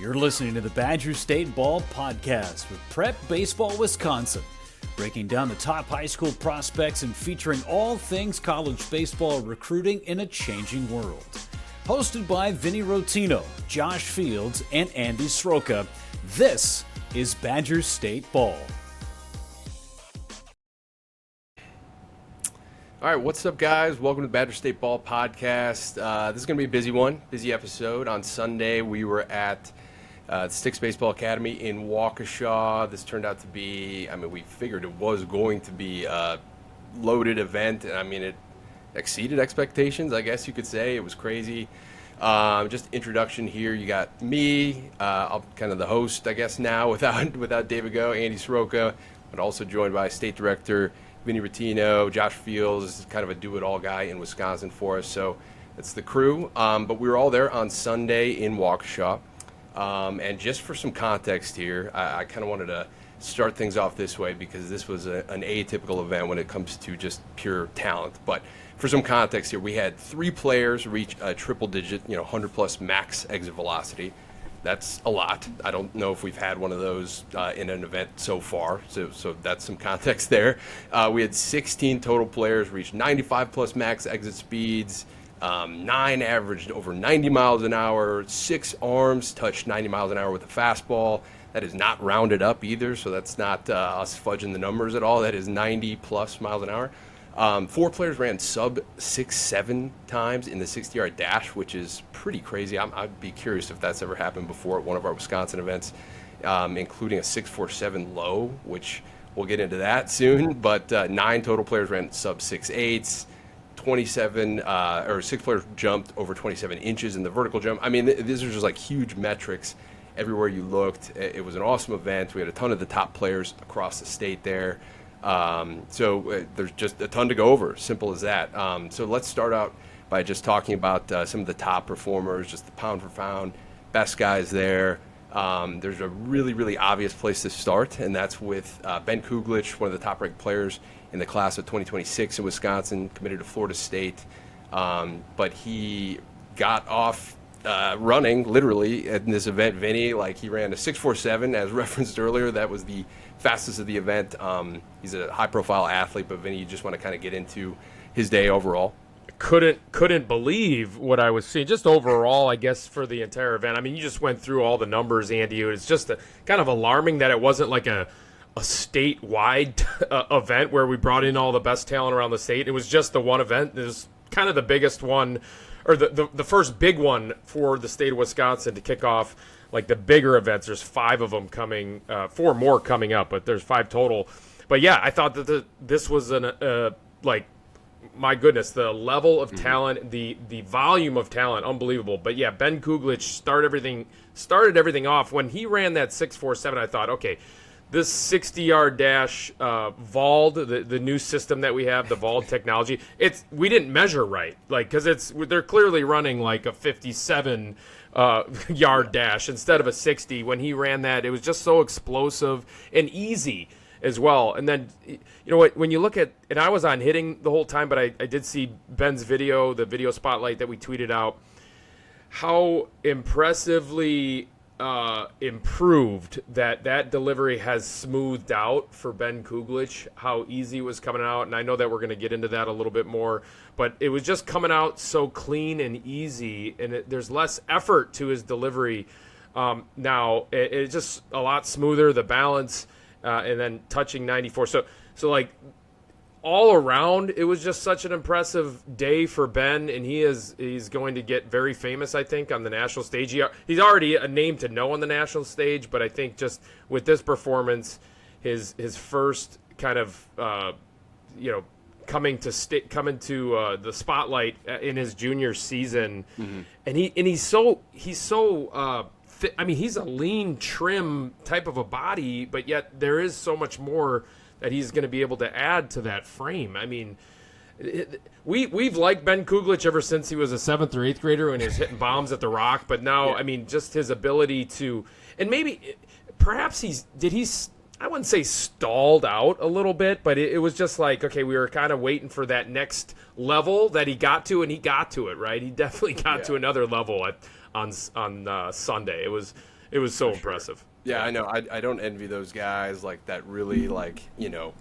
You're listening to the Badger State Ball Podcast with Prep Baseball Wisconsin, breaking down the top high school prospects and featuring all things college baseball recruiting in a changing world. Hosted by Vinny Rotino, Josh Fields, and Andy Sroka, this is Badger State Ball. All right, what's up, guys? Welcome to the Badger State Ball Podcast. This is going to be a busy episode. On Sunday, we were at Sticks Baseball Academy in Waukesha. This turned out to be, we figured it was going to be a loaded event. It exceeded expectations, I guess you could say. It was crazy. Just introduction here. You got me, I'm kind of the host, I guess, now without David Go, Andy Sroka, but also joined by State Director Vinny Rotino, Josh Fields, kind of a do-it-all guy in Wisconsin for us. So that's the crew. But we were all there on Sunday in Waukesha. And just for some context here, I kind of wanted to start things off this way because this was an atypical event when it comes to just pure talent. But for some context here, we had 3 players reach a triple-digit, 100-plus max exit velocity. That's a lot. I don't know if we've had one of those in an event so far, so that's some context there. We had 16 total players reach 95-plus max exit speeds. 9 averaged over 90 miles an hour. 6 arms touched 90 miles an hour with a fastball. That is not rounded up either, so that's not us fudging the numbers at all. That is 90-plus miles an hour. 4 players ran sub 6-7 times in the 60-yard dash, which is pretty crazy. I'd be curious if that's ever happened before at one of our Wisconsin events, including a 6.47 low, which we'll get into that soon. But 9 total players ran sub 6.8s. 6 players jumped over 27 inches in the vertical jump. These are just like huge metrics everywhere you looked. It was an awesome event. We had a ton of the top players across the state there. So there's just a ton to go over, simple as that. So let's start out by just talking about some of the top performers, just the pound for pound, best guys there. There's a really, really obvious place to start, and that's with Ben Kuglich, one of the top-ranked players in the class of 2026 in Wisconsin, committed to Florida State. But he got off running, literally, in this event, Vinny. He ran a 6.47, as referenced earlier. That was the fastest of the event. He's a high-profile athlete, but Vinny, you just want to kind of get into his day overall. Couldn't believe what I was seeing. Just overall, I guess, for the entire event. You just went through all the numbers, Andy. It's just kind of alarming that it wasn't like a statewide event where we brought in all the best talent around the state. It was just the one event. It was kind of the biggest one, or the first big one for the state of Wisconsin to kick off the bigger events. There's 5 of them coming, 4 more coming up, but there's 5 total. But yeah, I thought that this was my goodness, the level of talent, the volume of talent, unbelievable. But yeah, Ben Kuglich started everything off. When he ran that 6.47, I thought, okay, this 60-yard dash, Vald, the new system that we have, the Vald technology, we didn't measure right, because they're clearly running a 57 yard dash instead of a 60. When he ran that, it was just so explosive and easy as well. And then, when you look at, and I was on hitting the whole time, but I did see Ben's video, the video spotlight that we tweeted out, how impressively improved that delivery has smoothed out for Ben Kuglich, how easy it was coming out. And I know that we're going to get into that a little bit more, but it was just coming out so clean and easy, and there's less effort to his delivery. Now it's just a lot smoother, the balance, and then touching 94. So all around, it was just such an impressive day for Ben, and he's going to get very famous, I think, on the national stage. He's already a name to know on the national stage, but I think just with this performance, his first kind of coming to the spotlight in his junior season, and he's so fit. He's a lean, trim type of a body, but yet there is so much more that he's going to be able to add to that frame. We've liked Ben Kuglich ever since he was a 7th or 8th grader when he was hitting bombs at the Rock, but now, just his ability to, and maybe, perhaps I wouldn't say stalled out a little bit, but it was just okay, we were kind of waiting for that next level that he got to, and he got to it, right? He definitely got to another level on Sunday. It was It was so impressive. Yeah, I know. I don't envy those guys like that really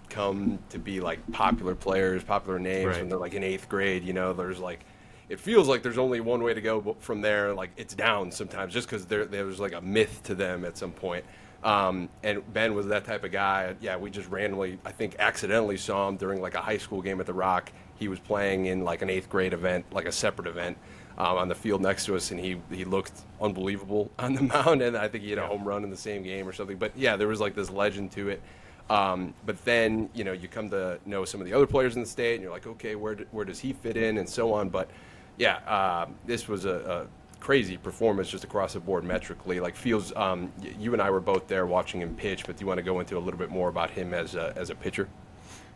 come to be like popular players, popular names when they're like in 8th grade. There's like, it feels like there's only one way to go from there. Like it's down sometimes just because there's like a myth to them at some point. And Ben was that type of guy. Yeah, we just randomly, I think accidentally saw him during like a high school game at the Rock. He was playing in like an 8th grade event, like a separate event. On the field next to us, and he looked unbelievable on the mound, and I think he had a home run in the same game or something. But yeah, there was like this legend to it. But then you come to know some of the other players in the state, and you're like, okay, where does he fit in, and so on. But yeah, this was a crazy performance just across the board metrically. Like Fields, you and I were both there watching him pitch, but do you want to go into a little bit more about him as a pitcher?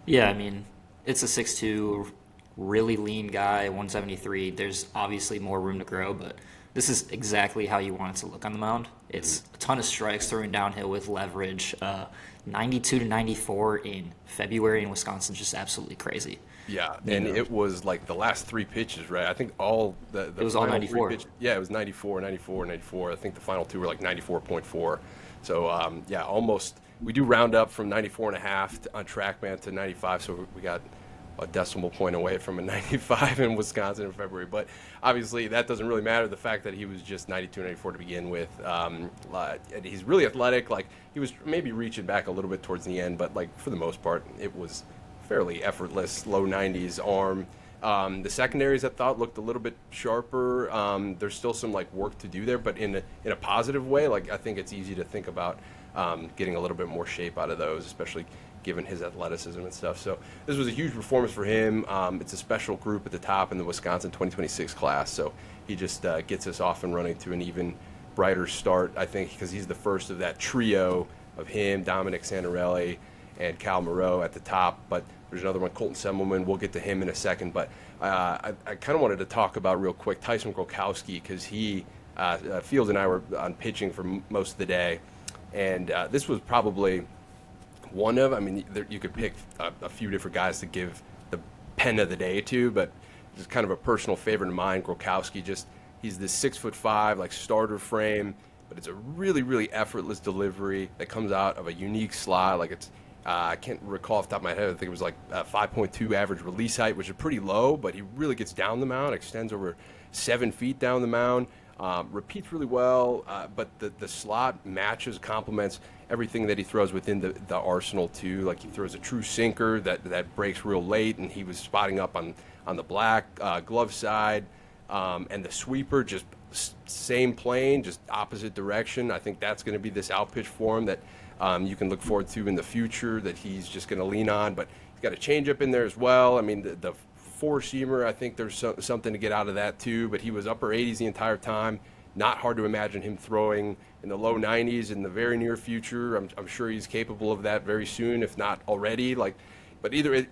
Yeah, I mean, it's a 6'2", really lean guy, 173. There's obviously more room to grow, but this is exactly how you want it to look on the mound. It's a ton of strikes, throwing downhill with leverage. 92 to 94 in February in Wisconsin, just absolutely crazy. Yeah, and it was like the last 3 pitches, right? I think all the it was all 94. Yeah, it was 94, 94, 94. I think the final 2 were like 94.4. So yeah, almost. We do round up from 94.5 on TrackMan to 95, so we got a decimal point away from a 95 in Wisconsin in February. But obviously that doesn't really matter. The fact that he was just 92, 94 to begin with. And he's really athletic. Like he was maybe reaching back a little bit towards the end, but like for the most part, it was fairly effortless, low 90s arm. The secondaries I thought looked a little bit sharper. There's still some like work to do there, but in a positive way. Like I think it's easy to think about getting a little bit more shape out of those, especially given his athleticism and stuff. So this was a huge performance for him. It's a special group at the top in the Wisconsin 2026 class. So he just gets us off and running to an even brighter start, I think, because he's the first of that trio of him, Dominic Santarelli, and Cal Moreau at the top. But there's another one, Colton Seman. We'll get to him in a second. But I kind of wanted to talk about real quick Tyson Grzechowski, because Fields and I were on pitching for most of the day. And this was probably one of, you could pick a few different guys to give the pen of the day to, but just kind of a personal favorite of mine, Grzechowski. He's this 6'5", like starter frame, but it's a really, really effortless delivery that comes out of a unique slot. Like it's, I can't recall off the top of my head, I think it was like 5.2 average release height, which is pretty low, but he really gets down the mound, extends over 7 feet down the mound. Repeats really well, but the slot matches, complements everything that he throws within the arsenal too. Like he throws a true sinker that breaks real late, and he was spotting up on the black glove side, and the sweeper just same plane, just opposite direction. I think that's going to be this out pitch for him that you can look forward to in the future, that he's just going to lean on. But he's got a changeup in there as well. I mean, the four-seamer, I think there's something to get out of that too, but he was upper 80s the entire time. Not hard to imagine him throwing in the low 90s in the very near future. I'm sure he's capable of that very soon, if not already. But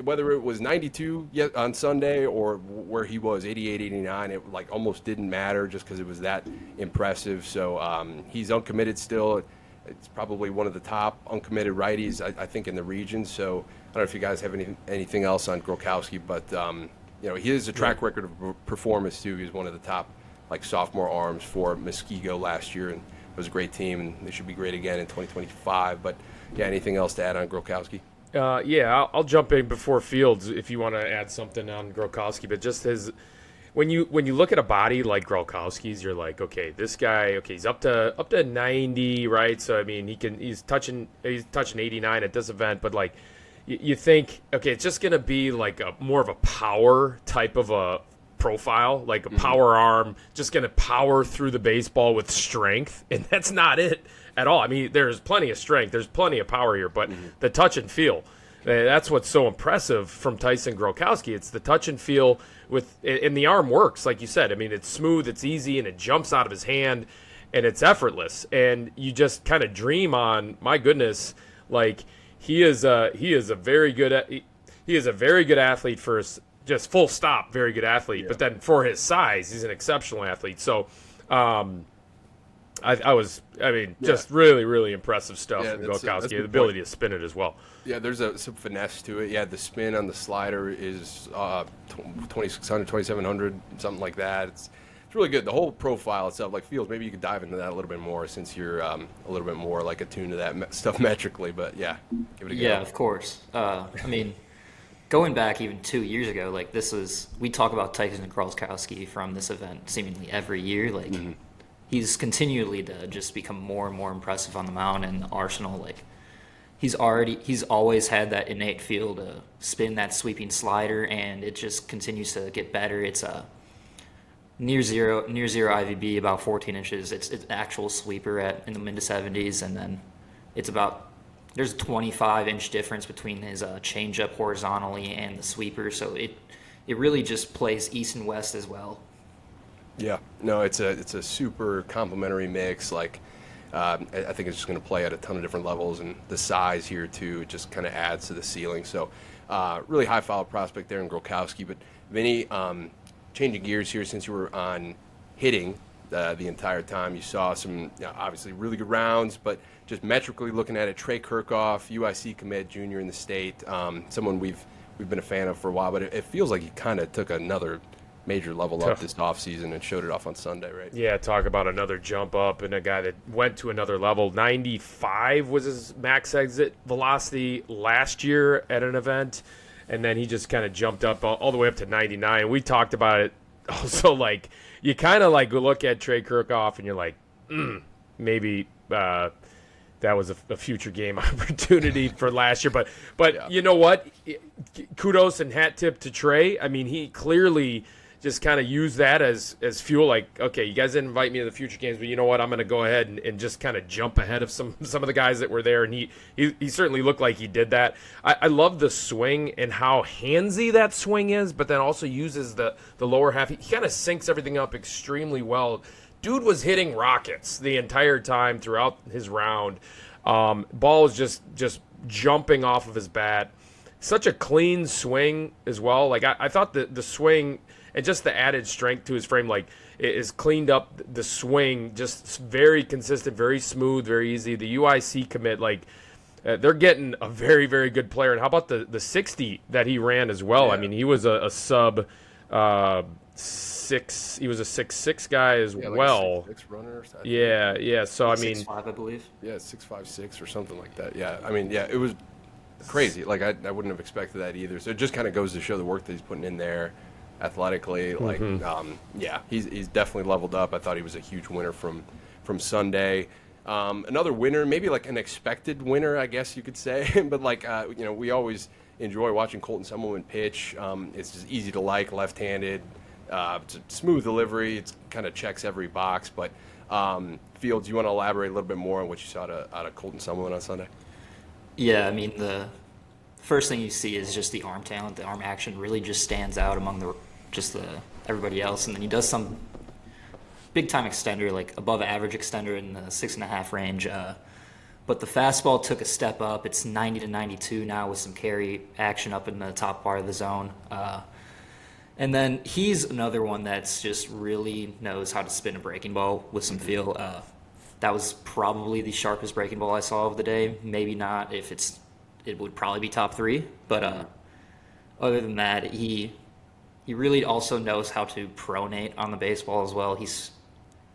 whether it was 92 on Sunday or where he was 88, 89, it like almost didn't matter just because it was that impressive. So he's uncommitted still. It's probably one of the top uncommitted righties, I think, in the region. So I don't know if you guys have anything else on Grzechowski, but he has a track record of performance too. He's one of the top like sophomore arms for Muskego last year, and it was a great team, and they should be great again in 2025. But yeah, anything else to add on Grzechowski? Yeah, I'll jump in before Fields if you want to add something on Grzechowski. But just when you look at a body like Grzechowski's, you're like, okay, this guy, okay, he's up to 90, right? So I mean, he's touching 89 at this event, but like you think, okay, it's just gonna be like more of a power type of a profile, like a power arm, just going to power through the baseball with strength, and that's not it at all. I mean, there's plenty of strength, there's plenty of power here, but the touch and feel, that's what's so impressive from Tyson Grzechowski. It's the touch and feel and the arm works, like you said. I mean, it's smooth, it's easy, and it jumps out of his hand, and it's effortless, and you just kind of dream on, my goodness, like he is a very good athlete for his, just full stop, very good athlete. Yeah. But then for his size, he's an exceptional athlete. So, just really, really impressive stuff from Grzechowski. The ability to spin it as well. Yeah, there's some finesse to it. Yeah, the spin on the slider is 2,600, 2,700, something like that. It's it's really good. The whole profile itself, like Fields, maybe you could dive into that a little bit more since you're a little bit more like attuned to that stuff metrically. But yeah, give it a go. Yeah, of course. I mean, going back even 2 years ago, like we talk about Tyson Grzechowski from this event seemingly every year. Like he's continually to just become more and more impressive on the mound, and Arsenal, like he's always had that innate feel to spin that sweeping slider, and it just continues to get better. It's a near zero IVB, about 14 inches. It's an actual sweeper in the mid to 70s, and then there's a 25-inch difference between his changeup horizontally and the sweeper, so it really just plays east and west as well. Yeah, no, it's a super complementary mix. Like, I think it's just going to play at a ton of different levels, and the size here too, it just kind of adds to the ceiling. So, really high foul prospect there in Grzechowski. But Vinny, changing gears here, since you were on hitting the entire time, you saw some obviously really good rounds, but just metrically looking at it, Trey Kirkoff, UIC commit, junior in the state, someone we've been a fan of for a while, but it feels like he kind of took another major level up this offseason and showed it off on Sunday, right? Yeah, talk about another jump up and a guy that went to another level. 95 was his max exit velocity last year at an event, and then he just kind of jumped up all the way up to 99. We talked about it also, like, you kind of like look at Trey Kirkoff and you're like, maybe that was a future game opportunity for last year. But yeah. You know what? Kudos and hat tip to Trey. I mean, he clearly just kind of used that as fuel. Like, okay, you guys didn't invite me to the future games, but you know what? I'm going to go ahead and just kind of jump ahead of some of the guys that were there. And he certainly looked like he did that. I love the swing and how handsy that swing is, but then also uses the lower half. He kind of syncs everything up extremely well. Dude was hitting rockets the entire time throughout his round. Ball was just jumping off of his bat. Such a clean swing as well. Like, I thought the swing and just the added strength to his frame, like, it is cleaned up the swing, just very consistent, very smooth, very easy. The UIC commit, like, they're getting a very, very good player. And how about the 60 that he ran as well? Yeah. I mean, he was a sub 6. He was a 6'6" guy as well. Like 6'6" runner. Yeah. So I mean, 6'5", I believe. Yeah, 6'5", or something like that. Yeah, I mean, yeah, it was crazy. Like, I wouldn't have expected that either. So it just kind of goes to show the work that he's putting in there athletically. Like, yeah, he's definitely leveled up. I thought he was a huge winner from Sunday. Another winner, maybe like an expected winner, I guess you could say. But like, we always enjoy watching Colton Seman pitch. It's just easy to like, left-handed. It's a smooth delivery. It kind of checks every box. But Fields, you want to elaborate a little bit more on what you saw out of Colton Seman on Sunday? Yeah, I mean, the first thing you see is just the arm talent. The arm action really just stands out among everybody else. And then he does some big-time extender, like above average extender in the 6.5 range. But the fastball took a step up. It's 90 to 92 now with some carry action up in the top part of the zone. And then he's another one that's just really knows how to spin a breaking ball with some feel. That was probably the sharpest breaking ball I saw of the day. Maybe not. It would probably be top 3. But other than that, he really also knows how to pronate on the baseball as well. He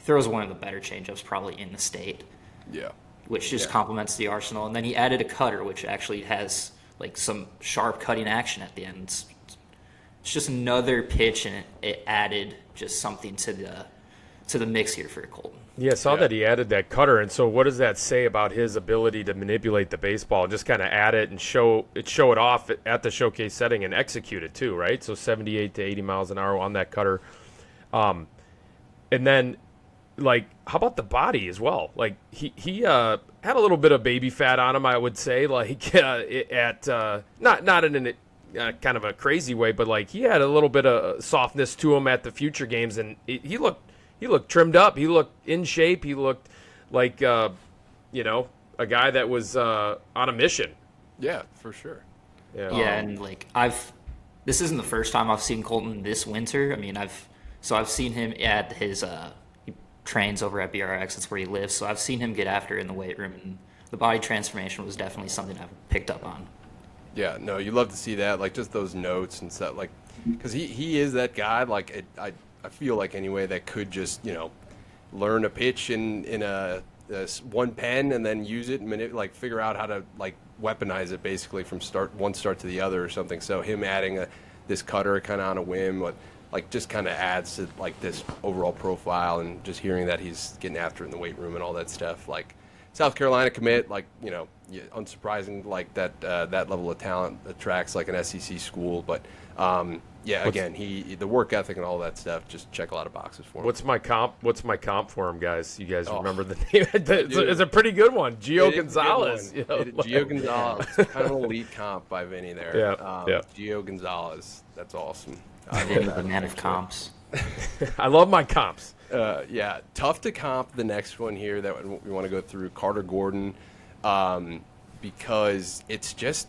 throws one of the better changeups probably in the state. Yeah. Which just complements the arsenal. And then he added a cutter, which actually has like some sharp cutting action at the end. It's just another pitch, and it added just something to the mix here for Colton. Yeah, I saw that he added that cutter, and so what does that say about his ability to manipulate the baseball? Just kind of add it and show it off at the showcase setting and execute it too, right? So 78 to 80 miles an hour on that cutter. And then, like, how about the body as well? Like, he had a little bit of baby fat on him, I would say, like not in an kind of a crazy way, but like he had a little bit of softness to him at the future games, and he looked trimmed up. He looked in shape. He looked like a guy that was on a mission. Yeah, for sure. Yeah, and like this isn't the first time I've seen Colton this winter. I mean, I've seen him at his he trains over at BRX. That's where he lives. So I've seen him get after in the weight room, and the body transformation was definitely something I've picked up on. Yeah, no, you love to see that, like just those notes and stuff, like because he is that guy. Like I feel like anyway, that could just, learn a pitch in a one pen and then use it and figure out how to like weaponize it basically from one start to the other or something. So him adding this cutter kind of on a whim, like just kind of adds to like this overall profile, and just hearing that he's getting after it in the weight room and all that stuff. Like South Carolina commit, like, unsurprising, like that level of talent attracts like an SEC school, but again, the work ethic and all that stuff, just check a lot of boxes for him. What's my comp for him, guys? You guys remember the name? It's a pretty good one. Gio Gonzalez. Gio Gonzalez. Kind of an elite comp by Vinny there. Yeah. Gio Gonzalez. That's awesome. The man of comps. I love my comps. Tough to comp the next one here that we want to go through, Carter Gordon, because it's just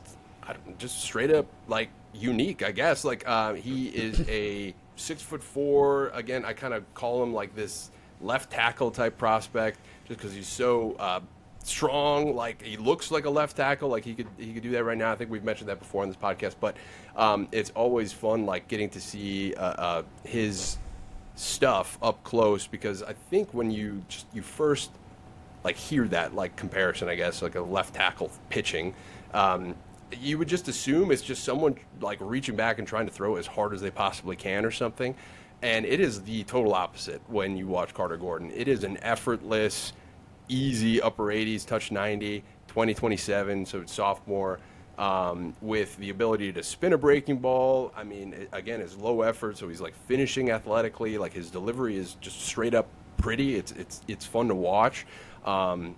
straight up like unique, I guess. Like he is a 6'4". Again, I kind of call him like this left tackle type prospect, just because he's so strong. Like he looks like a left tackle. Like he could do that right now. I think we've mentioned that before on this podcast. But it's always fun, like getting to see his stuff up close, because I think when you first like hear that like comparison, I guess, like a left tackle pitching, you would just assume it's just someone like reaching back and trying to throw as hard as they possibly can or something. And it is the total opposite when you watch Carter Gordon. It is an effortless, easy upper 80s, touch 90, 2027, so it's sophomore, with the ability to spin a breaking ball. I mean, again, it's low effort, so he's like finishing athletically. Like his delivery is just straight up pretty. It's fun to watch.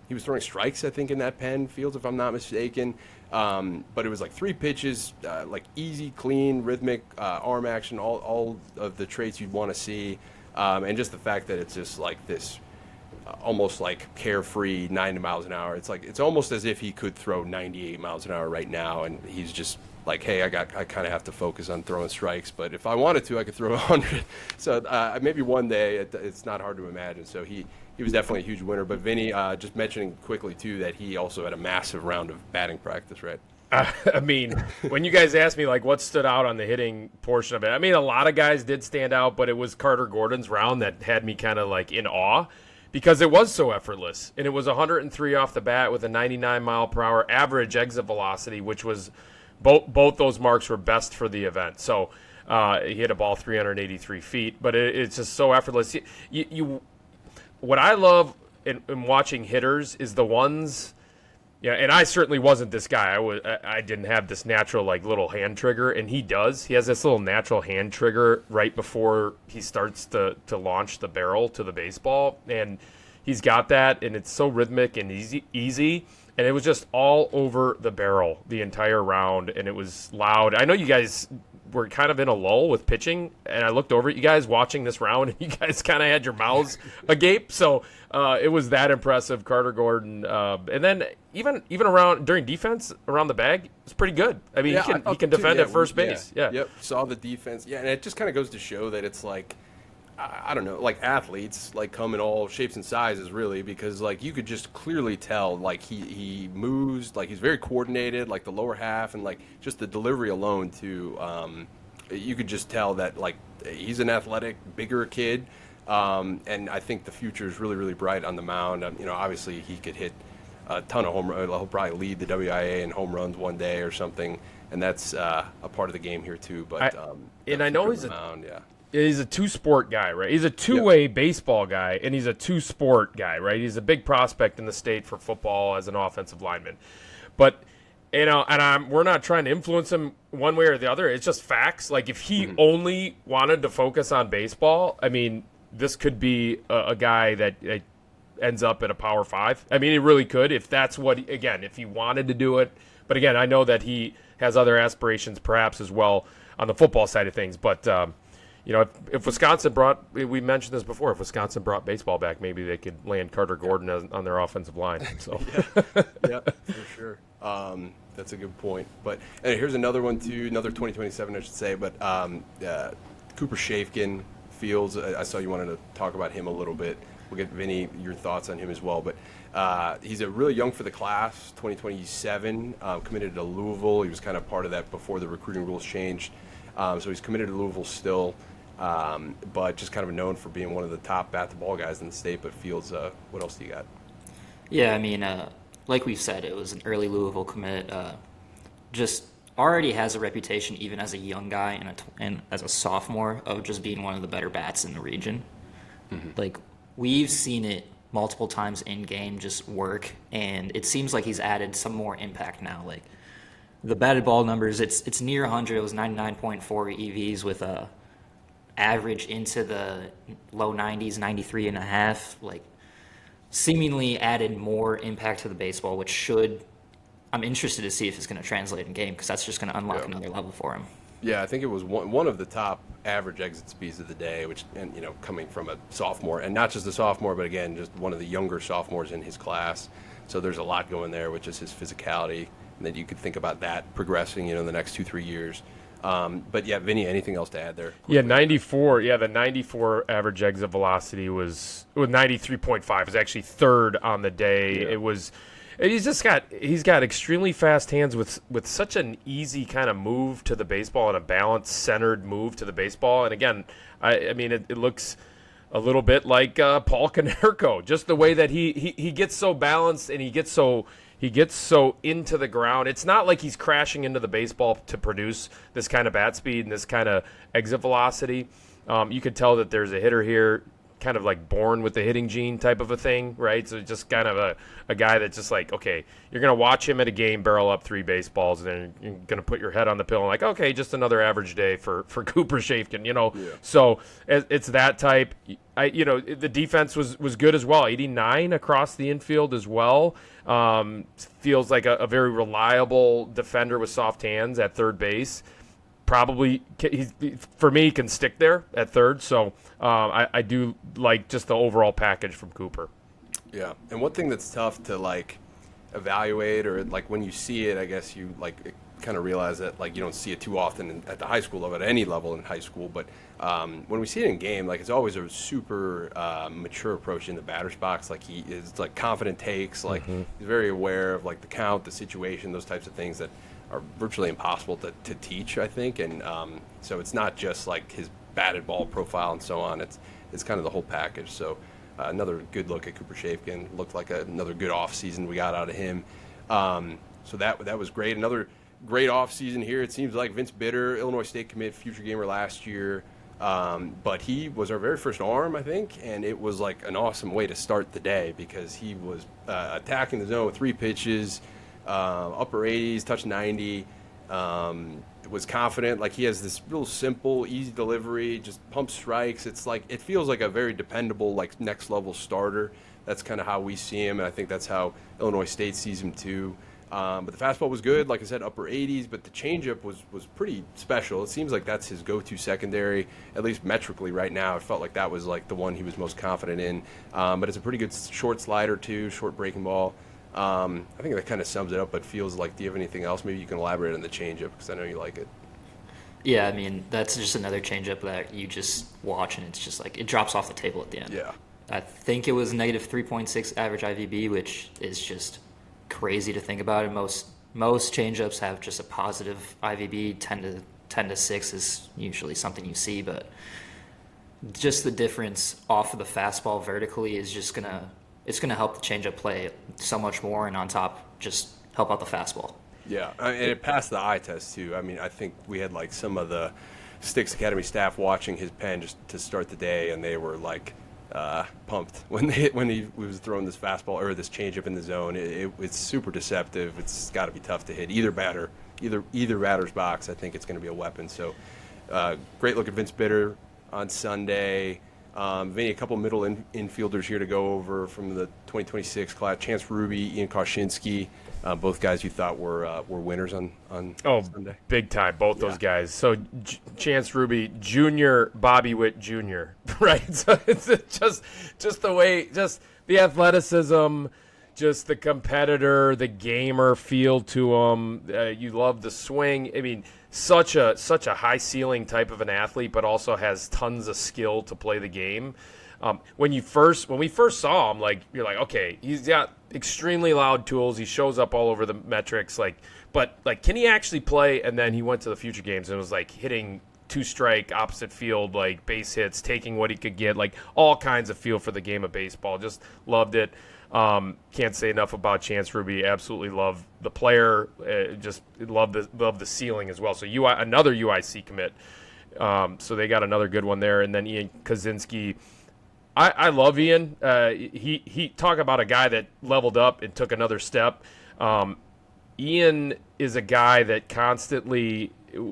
He was throwing strikes, I think, in that Penn Fields, if I'm not mistaken. But it was like 3 pitches, like easy, clean, rhythmic, arm action, all of the traits you'd want to see. And just the fact that it's just like this almost like carefree 90 miles an hour. It's almost as if he could throw 98 miles an hour right now, and he's just like, hey, I kind of have to focus on throwing strikes, but if I wanted to, I could throw 100. So maybe one day, it's not hard to imagine. So he was definitely a huge winner. But Vinny, just mentioning quickly too that he also had a massive round of batting practice, right? I mean, when you guys asked me like what stood out on the hitting portion of it, I mean, a lot of guys did stand out, but it was Carter Gordon's round that had me kind of like in awe, because it was so effortless, and it was 103 off the bat with a 99 mile per hour average exit velocity, which was both those marks were best for the event. So he hit a ball 383 feet, but it's just so effortless. What I love in watching hitters is the ones. Yeah, and I certainly wasn't this guy. I didn't have this natural like little hand trigger, and he does. He has this little natural hand trigger right before he starts to launch the barrel to the baseball, and he's got that, and it's so rhythmic and easy, and it was just all over the barrel the entire round, and it was loud. I know you guys were kind of in a lull with pitching, and I looked over at you guys watching this round, and you guys kind of had your mouths agape. So it was that impressive, Carter Gordon. And then even around during defense around the bag, it's pretty good. I mean, he can defend at first base. Yeah. Yep. Saw the defense. Yeah, and it just kind of goes to show that it's like, I don't know, like athletes like come in all shapes and sizes, really, because like you could just clearly tell like he moves, like he's very coordinated, like the lower half, and like just the delivery alone too. You could just tell that like he's an athletic, bigger kid, and I think the future is really, really bright on the mound. Obviously he could hit a ton of home runs. He'll probably lead the WIA in home runs one day or something, and that's a part of the game here too. But I know he's He's a two-sport guy, right? He's a two-way baseball guy, and he's a two-sport guy, right? He's a big prospect in the state for football as an offensive lineman. But, we're not trying to influence him one way or the other. It's just facts. Like, if he only wanted to focus on baseball, I mean, this could be a guy that ends up at a Power 5. I mean, he really could if that's what, if he wanted to do it. But, again, I know that he has other aspirations perhaps as well on the football side of things. But, if Wisconsin we mentioned this before, if Wisconsin brought baseball back, maybe they could land Carter Gordon on their offensive line. So, yeah, for sure. That's a good point. But here's another one too, another 2027, I should say. But Cooper Shafkin Fields, I saw you wanted to talk about him a little bit. We'll get Vinny your thoughts on him as well. But he's a really young for the class, 2027, committed to Louisville. He was kind of part of that before the recruiting rules changed. So he's committed to Louisville still. but just kind of known for being one of the top bat-to-ball guys in the state. But Fields, what else do you got? Yeah, I mean, like we've said, it was an early Louisville commit. Just already has a reputation, even as a young guy and as a sophomore, of just being one of the better bats in the region. Mm-hmm. Like, we've seen it multiple times in game just work, and it seems like he's added some more impact now. Like, the batted ball numbers, it's near 100. It was 99.4 EVs with a average into the low 90s, 93 and a half. Like, seemingly added more impact to the baseball, which should. I'm interested to see if it's going to translate in game, because that's just going to unlock another level for him. Yeah, I think it was one of the top average exit speeds of the day, which, and coming from a sophomore, and not just a sophomore, but again, just one of the younger sophomores in his class. So there's a lot going there with just his physicality, and then you could think about that progressing, in the next 2-3 years. But yeah, Vinny, anything else to add there? Quickly? Yeah, 94. Yeah, the 94 average exit velocity was 93.5. It was actually third on the day. Yeah. It was. He's got extremely fast hands with such an easy kind of move to the baseball and a balanced, centered move to the baseball. And again, I mean, it looks a little bit like Paul Konerko, just the way that he gets so balanced and he gets so into the ground. It's not like he's crashing into the baseball to produce this kind of bat speed and this kind of exit velocity. You could tell that there's a hitter here, kind of like born with the hitting gene type of a thing, right? So just kind of a guy that's just like, okay, you're going to watch him at a game barrel up 3 baseballs, and then you're going to put your head on the pillow and like, okay, just another average day for Cooper Shaefkin, Yeah. So it's that type. The defense was good as well. 89 across the infield as well. Feels like a very reliable defender with soft hands at third base. Probably, for me, can stick there at third. So I do like just the overall package from Cooper. Yeah, and one thing that's tough to evaluate, or when you see it, I guess you kind of realize that you don't see it too often at the high school level, at any level in high school. But when we see it in game, it's always a super mature approach in the batter's box. He is confident takes. He's very aware of the count, the situation, those types of things that are virtually impossible to teach, I think. And so it's not just his batted ball profile and so on. It's kind of the whole package. So another good look at Cooper Shaefkin. Looked like another good off season we got out of him. So that was great. Another great off season here. It seems like Vince Bitter, Illinois State commit, future gamer last year. But he was our very first arm, I think, and it was an awesome way to start the day, because he was attacking the zone with 3 pitches, upper 80s, touched 90, was confident. He has this real simple, easy delivery, just pump strikes. It's it feels like a very dependable, next level starter. That's kind of how we see him, and I think that's how Illinois State sees him too. But the fastball was good, like I said, upper 80s, but the changeup was pretty special. It seems like that's his go-to secondary, at least metrically right now. It felt like that was the one he was most confident in. But it's a pretty good short slider too, short breaking ball. I think that kind of sums it up, but feels do you have anything else? Maybe you can elaborate on the changeup, because I know you like it. Yeah, I mean, that's just another changeup that you just watch, and it's just it drops off the table at the end. Yeah. I think it was negative 3.6 average IVB, which is just crazy to think about. And most changeups have just a positive IVB. 10 to 6 is usually something you see, but just the difference off of the fastball vertically is just it's gonna help the changeup play so much more, and on top, just help out the fastball. Yeah, and it passed the eye test too. I mean, I think we had some of the Sticks Academy staff watching his pen just to start the day, and they were pumped when he was throwing this fastball or this changeup in the zone. It's super deceptive. It's got to be tough to hit either batter's box. I think it's going to be a weapon. So great look at Vince Bitter on Sunday. Vinny, a couple middle infielders here to go over from the 2026 class. Chance Ruby, Ian Koshinski, both guys you thought were winners on Sunday. Big time, both those guys. So Chance Ruby, Junior, Bobby Witt Jr., right? So it's just the way, just the athleticism, just the competitor, the gamer feel to him. You love the swing. I mean, such a high ceiling type of an athlete, but also has tons of skill to play the game. When we first saw him, you're like, okay, he's got extremely loud tools. He shows up all over the metrics, but can he actually play? And then he went to the future games and was hitting two-strike, opposite field, like base hits, taking what he could get, like all kinds of feel for the game of baseball. Just loved it. Can't say enough about Chance Ruby. Absolutely love the player. Just love the ceiling as well. So another UIC commit. So they got another good one there. And then Ian Kaczynski. I love Ian. He talk about a guy that leveled up and took another step. Ian is a guy that constantly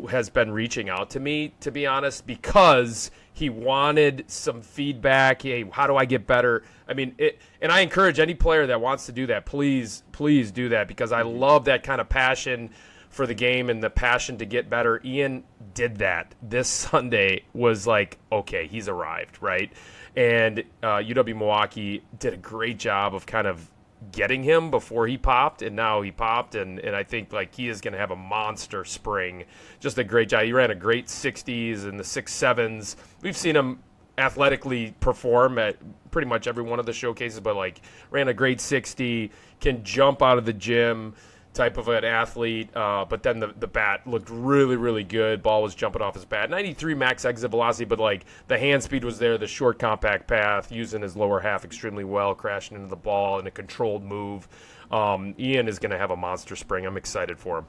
has been reaching out to me, to be honest, because he wanted some feedback. Hey, how do I get better? I mean, and I encourage any player that wants to do that, please do that, because I love that kind of passion for the game and the passion to get better. Ian did that. This Sunday was like, okay, he's arrived, right? And UW-Milwaukee did a great job of kind of getting him before he popped, and now he popped, and I think like he is going to have a monster spring. Just a great job. He ran a great 60s and the 6.7s. We've seen him athletically perform at pretty much every one of the showcases, but like ran a great 60, can jump out of the gym type of an athlete, but then the bat looked really, really good. Ball was jumping off his bat. 93 max exit velocity, but like the hand speed was there, the short compact path, using his lower half extremely well, crashing into the ball in a controlled move. Ian is going to have a monster spring. I'm excited for him.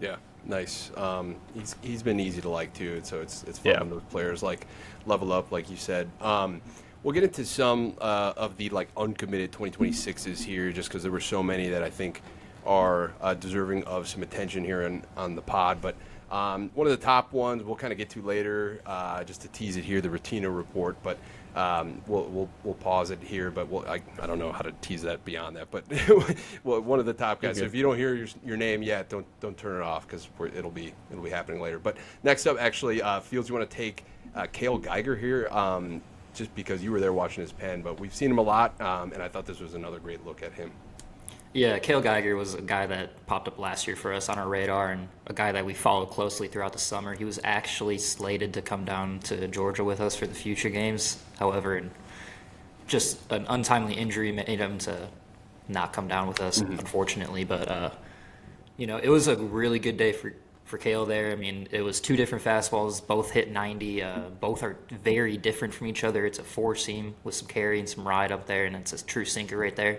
Yeah, nice. He's been easy to like too, so it's fun when those players like level up, like you said. We'll get into some of the like uncommitted 2026s here, just because there were so many that I think are deserving of some attention here on the pod. But one of the top ones we'll kind of get to later, just to tease it here, the Rotino report. But we'll pause it here. But I don't know how to tease that beyond that. But well, one of the top guys. So if you don't hear your name yet, don't turn it off, because it'll be happening later. But next up, actually, Fields, you want to take Cale Geiger here, just because you were there watching his pen. But we've seen him a lot, and I thought this was another great look at him. Yeah, Cale Geiger was a guy that popped up last year for us on our radar, and a guy that we followed closely throughout the summer. He was actually slated to come down to Georgia with us for the future games. However, just an untimely injury made him to not come down with us, unfortunately. But, it was a really good day for Cale there. I mean, it was two different fastballs, both hit 90. Both are very different from each other. It's a four-seam with some carry and some ride up there, and it's a true sinker right there.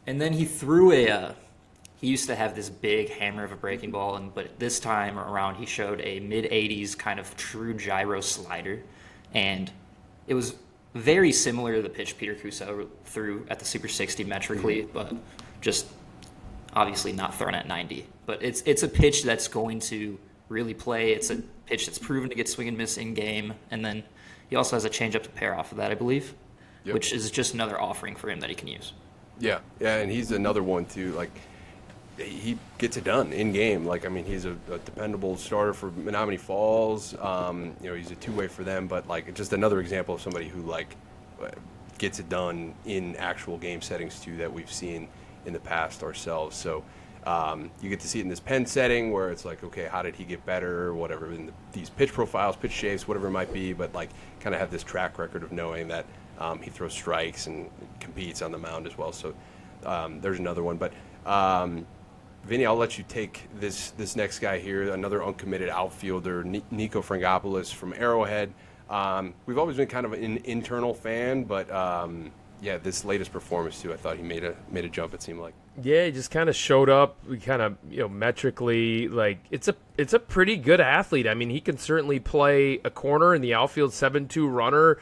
And then he threw he used to have this big hammer of a breaking ball, but this time around he showed a mid-80s kind of true gyro slider. And it was very similar to the pitch Peter Kuso threw at the Super 60 metrically, but just obviously not thrown at 90. But it's a pitch that's going to really play. It's a pitch that's proven to get swing and miss in game. And then he also has a changeup to pair off of that, I believe, which is just another offering for him that he can use. Yeah, and he's another one too. Like, he gets it done in game. Like, I mean, he's a dependable starter for Menominee Falls. He's a two-way for them. But like, just another example of somebody who like gets it done in actual game settings too, that we've seen in the past ourselves. So you get to see it in this pen setting where it's like, okay, how did he get better, or whatever, in these pitch profiles, pitch shapes, whatever it might be. But like, kind of have this track record of knowing that. He throws strikes and competes on the mound as well. So there's another one. But Vinny, I'll let you take this next guy here, another uncommitted outfielder, Nico Frangopoulos from Arrowhead. We've always been kind of an internal fan, but this latest performance too, I thought he made a jump, it seemed like. Yeah, he just kind of showed up. We kind of, metrically, like it's a pretty good athlete. I mean, he can certainly play a corner in the outfield, 7-2 runner.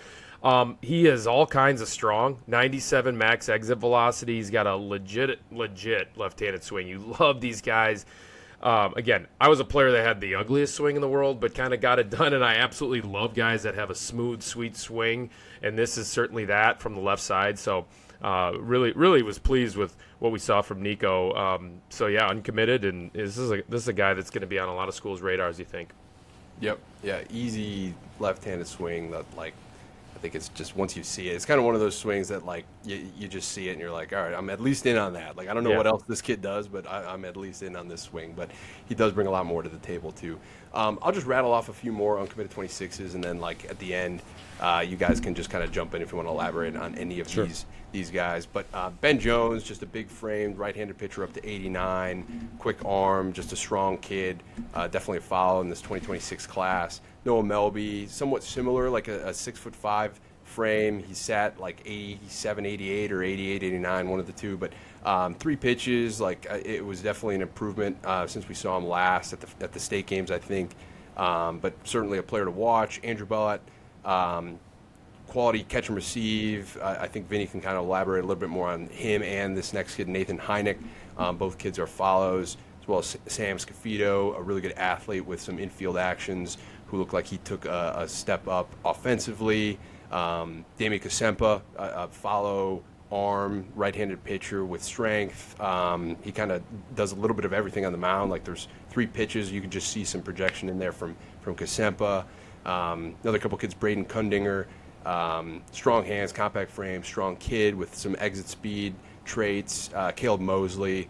He is all kinds of strong. 97 max exit velocity. He's got a legit left-handed swing. You love these guys. Again, I was a player that had the ugliest swing in the world, but kind of got it done, and I absolutely love guys that have a smooth, sweet swing, and this is certainly that from the left side. So really was pleased with what we saw from Nico. Uncommitted, and this is a guy that's going to be on a lot of schools' radars, you think. Yep. Yeah, easy left-handed swing that, like, I think it's just once you see it, it's kind of one of those swings that like you just see it and you're like, all right, I'm at least in on that. Like, I don't know what else this kid does, but I'm at least in on this swing. But he does bring a lot more to the table too. I'll just rattle off a few more uncommitted 26s, and then like at the end, you guys can just kind of jump in if you want to elaborate on any of these guys. But Ben Jones, just a big framed right-handed pitcher up to 89, quick arm, just a strong kid, definitely a follow in this 2026 class. Noah Melby, somewhat similar, like a 6'5" frame. He sat like 87, 88 or 88, 89, one of the two. But 3 pitches, like it was definitely an improvement since we saw him last at the state games, I think. But certainly a player to watch. Andrew Bellott, quality catch and receive. I think Vinny can kind of elaborate a little bit more on him and this next kid, Nathan Heineck. Both kids are follows, as well as Sam Scafito, a really good athlete with some infield actions, who looked like he took a step up offensively. Damian Kasempa, a follow arm, right-handed pitcher with strength. He kind of does a little bit of everything on the mound. Like there's 3 pitches. You can just see some projection in there from Kasempa. Another couple kids, Braden Kundinger, strong hands, compact frame, strong kid with some exit speed traits. Caleb Mosley,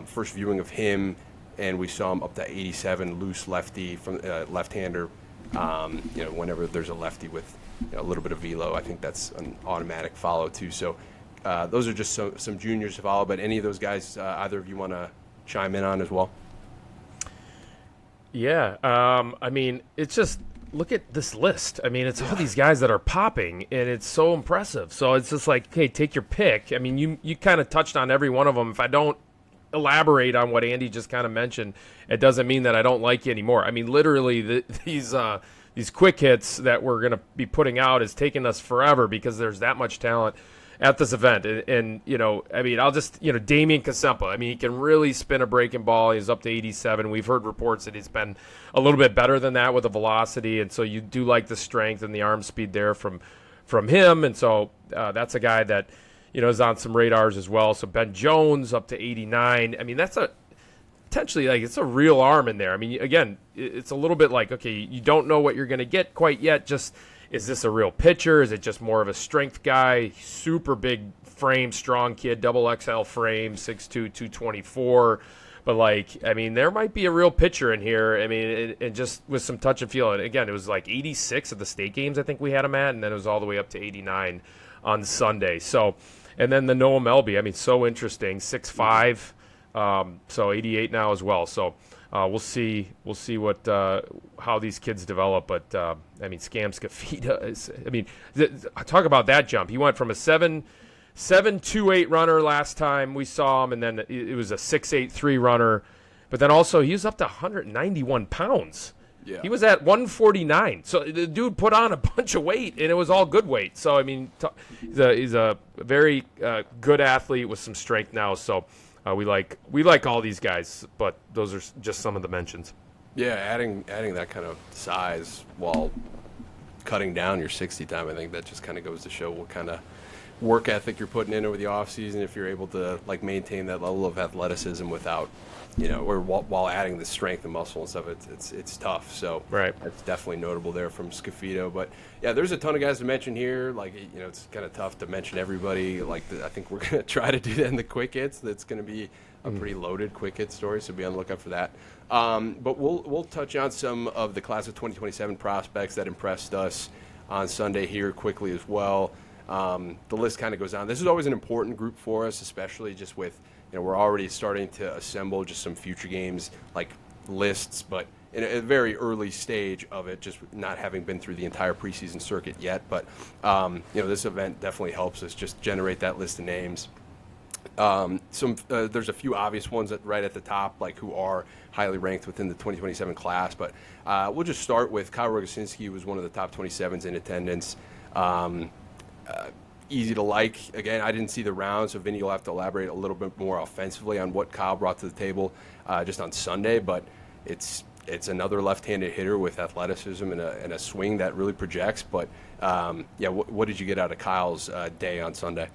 first viewing of him, and we saw him up to 87, loose lefty from left-hander. Whenever there's a lefty with a little bit of velo, I think that's an automatic follow too. So those are just some juniors to follow. But any of those guys, either of you want to chime in on as well? Yeah, I mean, it's just look at this list. I mean, it's all these guys that are popping, and it's so impressive. So it's just like, hey, take your pick. I mean, you kind of touched on every one of them. If I don't elaborate on what Andy just kind of mentioned, it doesn't mean that I don't like you anymore. I mean, literally, these quick hits that we're going to be putting out is taking us forever because there's that much talent at this event. And I mean, I'll just, Damian Kasempa, I mean, he can really spin a breaking ball. He's up to 87. We've heard reports that he's been a little bit better than that with the velocity. And so you do like the strength and the arm speed there from him. And so that's a guy that, is on some radars as well. So Ben Jones up to 89. I mean, that's potentially like it's a real arm in there. I mean, again, it's a little bit like, okay, you don't know what you're going to get quite yet. Just, is this a real pitcher? Is it just more of a strength guy? Super big frame, strong kid, double XL frame, 6'2", 224. But like, I mean, there might be a real pitcher in here. I mean, and just with some touch and feel. And again, it was like 86 at the state games, I think we had him at, and then it was all the way up to 89 on Sunday. So, and then the Noah Melby, I mean, so interesting, 6'5", so 88 now as well. So we'll see what how these kids develop. But I mean, Scam Scafita is. I mean, talk about that jump. He went from a 7.28 runner last time we saw him, and then it was a 6.83 runner. But then also he was up to 191 pounds. Yeah. He was at 149. So the dude put on a bunch of weight, and it was all good weight. So, I mean, he's a very good athlete with some strength now. So we like all these guys, but those are just some of the mentions. Yeah, adding that kind of size while cutting down your 60 time, I think that just kind of goes to show what kind of work ethic you're putting in over the offseason, if you're able to like maintain that level of athleticism without or while adding the strength and muscle and stuff. It's tough. So right, that's definitely notable there from Scafito. But yeah, there's a ton of guys to mention here. Like it's kind of tough to mention everybody. Like I think we're gonna try to do that in the quick hits. That's gonna be a pretty loaded quick hit story, so be on the lookout for that. But we'll touch on some of the class of 2027 prospects that impressed us on Sunday here quickly as well. The list kind of goes on. This is always an important group for us, especially just with, we're already starting to assemble just some future games like lists, but in a very early stage of it, just not having been through the entire preseason circuit yet. But, this event definitely helps us just generate that list of names. There's a few obvious ones right at the top, like who are highly ranked within the 2027 class, but we'll just start with Kyle Rogosinski, who was one of the top 27s in attendance. Easy to like. Again, I didn't see the round, so Vinny, you'll have to elaborate a little bit more offensively on what Kyle brought to the table just on Sunday, but it's another left-handed hitter with athleticism and a swing that really projects. But, what did you get out of Kyle's day on Sunday?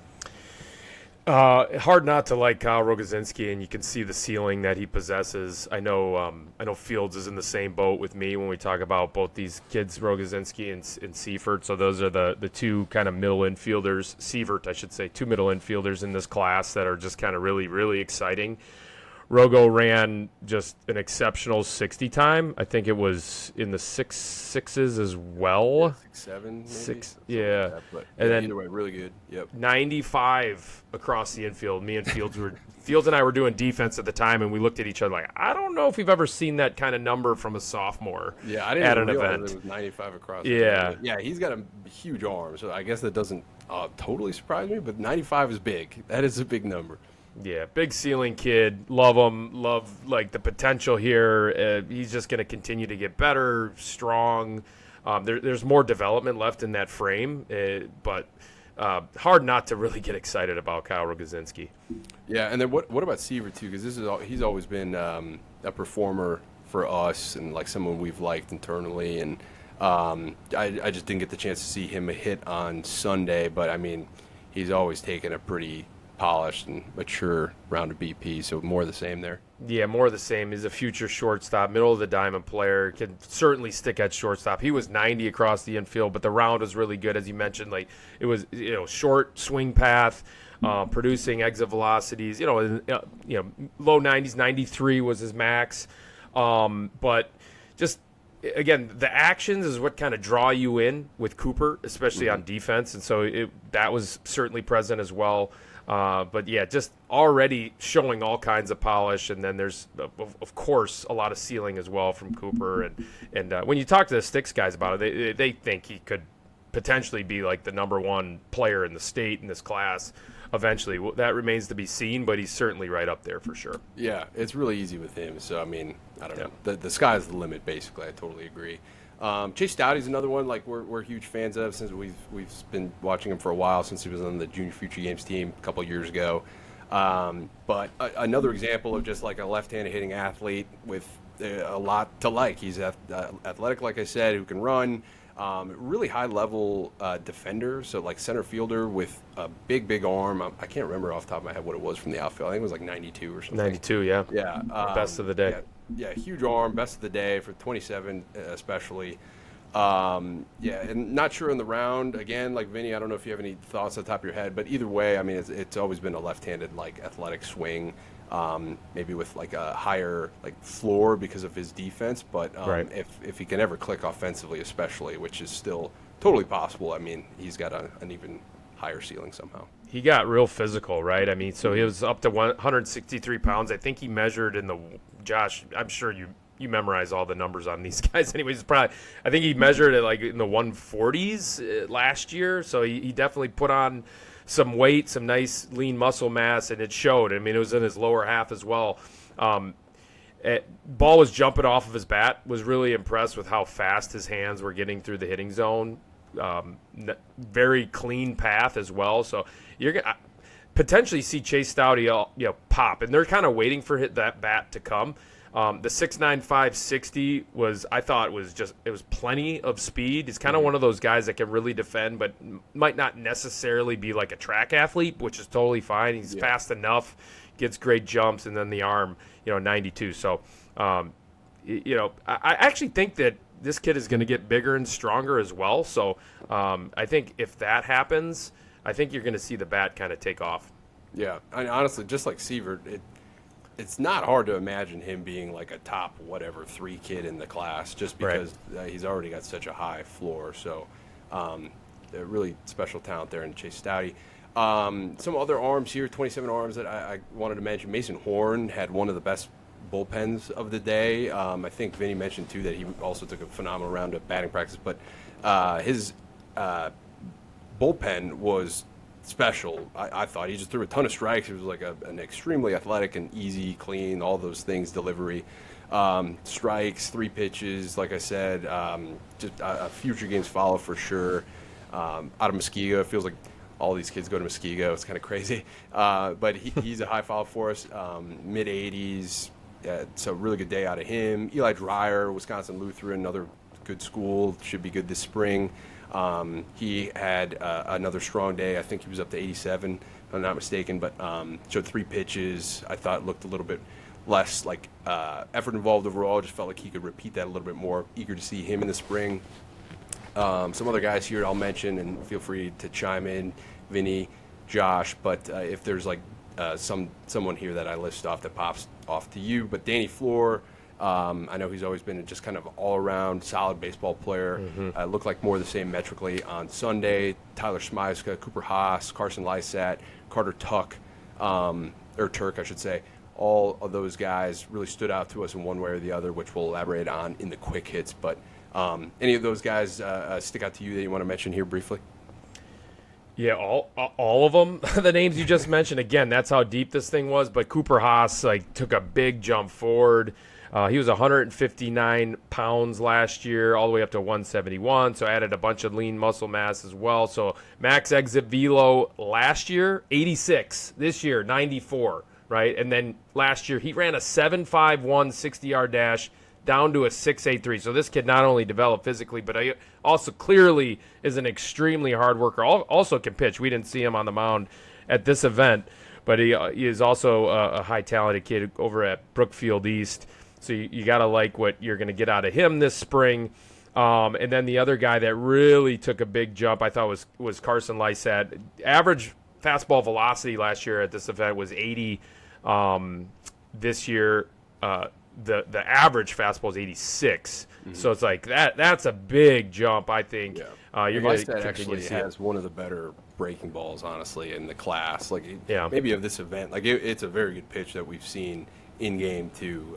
Hard not to like Kyle Rogosinski, and you can see the ceiling that he possesses. I know Fields is in the same boat with me when we talk about both these kids, Rogosinski and Seifert. So those are the two kind of middle infielders, Seifert, I should say, two middle infielders in this class that are just kind of really, really exciting. Rogo ran just an exceptional 60 time. I think it was in the 6.6s as well. 6.7 maybe. Yeah. Like that, but And then either way, really good. Yep. 95 across the infield. Me and Fields and I were doing defense at the time, and we looked at each other like, I don't know if we've ever seen that kind of number from a sophomore. Yeah, I didn't at even an realize event. it was 95 across. Yeah. Yeah, he's got a huge arm, so I guess that doesn't totally surprise me. But 95 is big. That is a big number. Yeah, big ceiling kid. Love him. Love like the potential here. He's just going to continue to get better, strong. There's more development left in that frame, but hard not to really get excited about Kyle Rogozinski. Yeah, and then what about Seaver too? Because he's always been a performer for us and like someone we've liked internally. And I just didn't get the chance to see him hit on Sunday, but I mean, he's always taken a pretty polished and mature round of BP, so more of the same there. Yeah, more of the same. He's a future shortstop, middle of the diamond player, can certainly stick at shortstop. He was 90 across the infield, but the round was really good, as you mentioned. Like it was, short swing path, producing exit velocities. Low 90s, 93 was his max. But just again, the actions is what kind of draw you in with Cooper, especially on defense, and so that was certainly present as well. But yeah, just already showing all kinds of polish, and then there's of course a lot of ceiling as well from Cooper. And when you talk to the Sticks guys about it, they think he could potentially be like the number one player in the state in this class eventually. That remains to be seen, but he's certainly right up there for sure. Yeah, it's really easy with him. So I mean, I don't know. The sky's the limit, basically. I totally agree. Chase Stoudy's another one like we're huge fans of since we've been watching him for a while, since he was on the Junior Future Games team a couple years ago. But another example of just like a left-handed hitting athlete with a lot to like. He's athletic, like I said, who can run. Really high-level defender, so like center fielder with a big arm. I can't remember off the top of my head what it was from the outfield. I think it was like 92 or something. 92, yeah. Yeah. Best of the day. Yeah, huge arm, best of the day for 27 especially. And not sure in the round. Again, like Vinny, I don't know if you have any thoughts on the top of your head, but either way, I mean, it's always been a left-handed like athletic swing, maybe with like a higher like floor because of his defense. But right. if he can ever click offensively, especially, which is still totally possible, I mean, he's got an even higher ceiling somehow. He got real physical, right? I mean, so he was up to 163 pounds. I think he measured in the Josh. I'm sure you memorize all the numbers on these guys. Anyways, I think he measured it like in the 140s last year. So he definitely put on some weight, some nice lean muscle mass, and it showed. I mean, it was in his lower half as well. Ball was jumping off of his bat. Was really impressed with how fast his hands were getting through the hitting zone. Very clean path as well. So you're gonna potentially see Chase Stoudy pop, and they're kind of waiting for that bat to come. The 6'9", 560 I thought was plenty of speed. He's kind of one of those guys that can really defend, but might not necessarily be like a track athlete, which is totally fine. He's fast enough, gets great jumps, and then the arm, 92. So, I actually think that this kid is going to get bigger and stronger as well. So I think if that happens, I think you're going to see the bat kind of take off. Yeah, and honestly, just like Seaver, it's not hard to imagine him being like a top 3 kid in the class, just because he's already got such a high floor. So a really special talent there in Chase Stoudy. Some other arms here, 27 arms that I wanted to mention. Mason Horn had one of the best bullpens of the day. I think Vinny mentioned too that he also took a phenomenal round of batting practice, but his bullpen was special. I thought he just threw a ton of strikes. He was like an extremely athletic and easy, clean, all those things delivery. Strikes, 3 pitches, like I said, just a future games follow for sure. Out of Muskego, it feels like all these kids go to Muskego. It's kind of crazy, but he's a high follow for us. Mid 80s. It's a really good day out of him. Eli Dreyer, Wisconsin Lutheran, another good school, should be good this spring. He had another strong day. I think he was up to 87, if I'm not mistaken, but showed 3 pitches. I thought looked a little bit less like effort involved overall. Just felt like he could repeat that a little bit more. Eager to see him in the spring. Some other guys here I'll mention, and feel free to chime in, Vinny, Josh, but if there's like someone here that I list off that pops off to you. But Danny Floor, I know he's always been just kind of all-around solid baseball player. Looked like more of the same metrically on Sunday. Tyler Smyska, Cooper Haas, Carson Lysat, Carter Tuck, or Turk, I should say. All of those guys really stood out to us in one way or the other, which we'll elaborate on in the quick hits. But any of those guys stick out to you that you want to mention here briefly? Yeah, all of them. The names you just mentioned, again, that's how deep this thing was. But Cooper Haas took a big jump forward. He was 159 pounds last year, all the way up to 171, so added a bunch of lean muscle mass as well. So max exit velo last year, 86. This year, 94, right? And then last year, he ran a 7.51 60-yard dash down to a 6.83. So this kid not only developed physically, but also clearly is an extremely hard worker. Also can pitch. We didn't see him on the mound at this event, but he is also a high-talented kid over at Brookfield East. So you got to like what you're going to get out of him this spring. And then the other guy that really took a big jump, I thought, was Carson Lysat. Average fastball velocity last year at this event was 80. This year, the average fastball is 86. So it's like that's a big jump, I think. Yeah. You're going to Lysat actually has one of the better breaking balls, honestly, in the class. Maybe of this event. It's a very good pitch that we've seen in game too,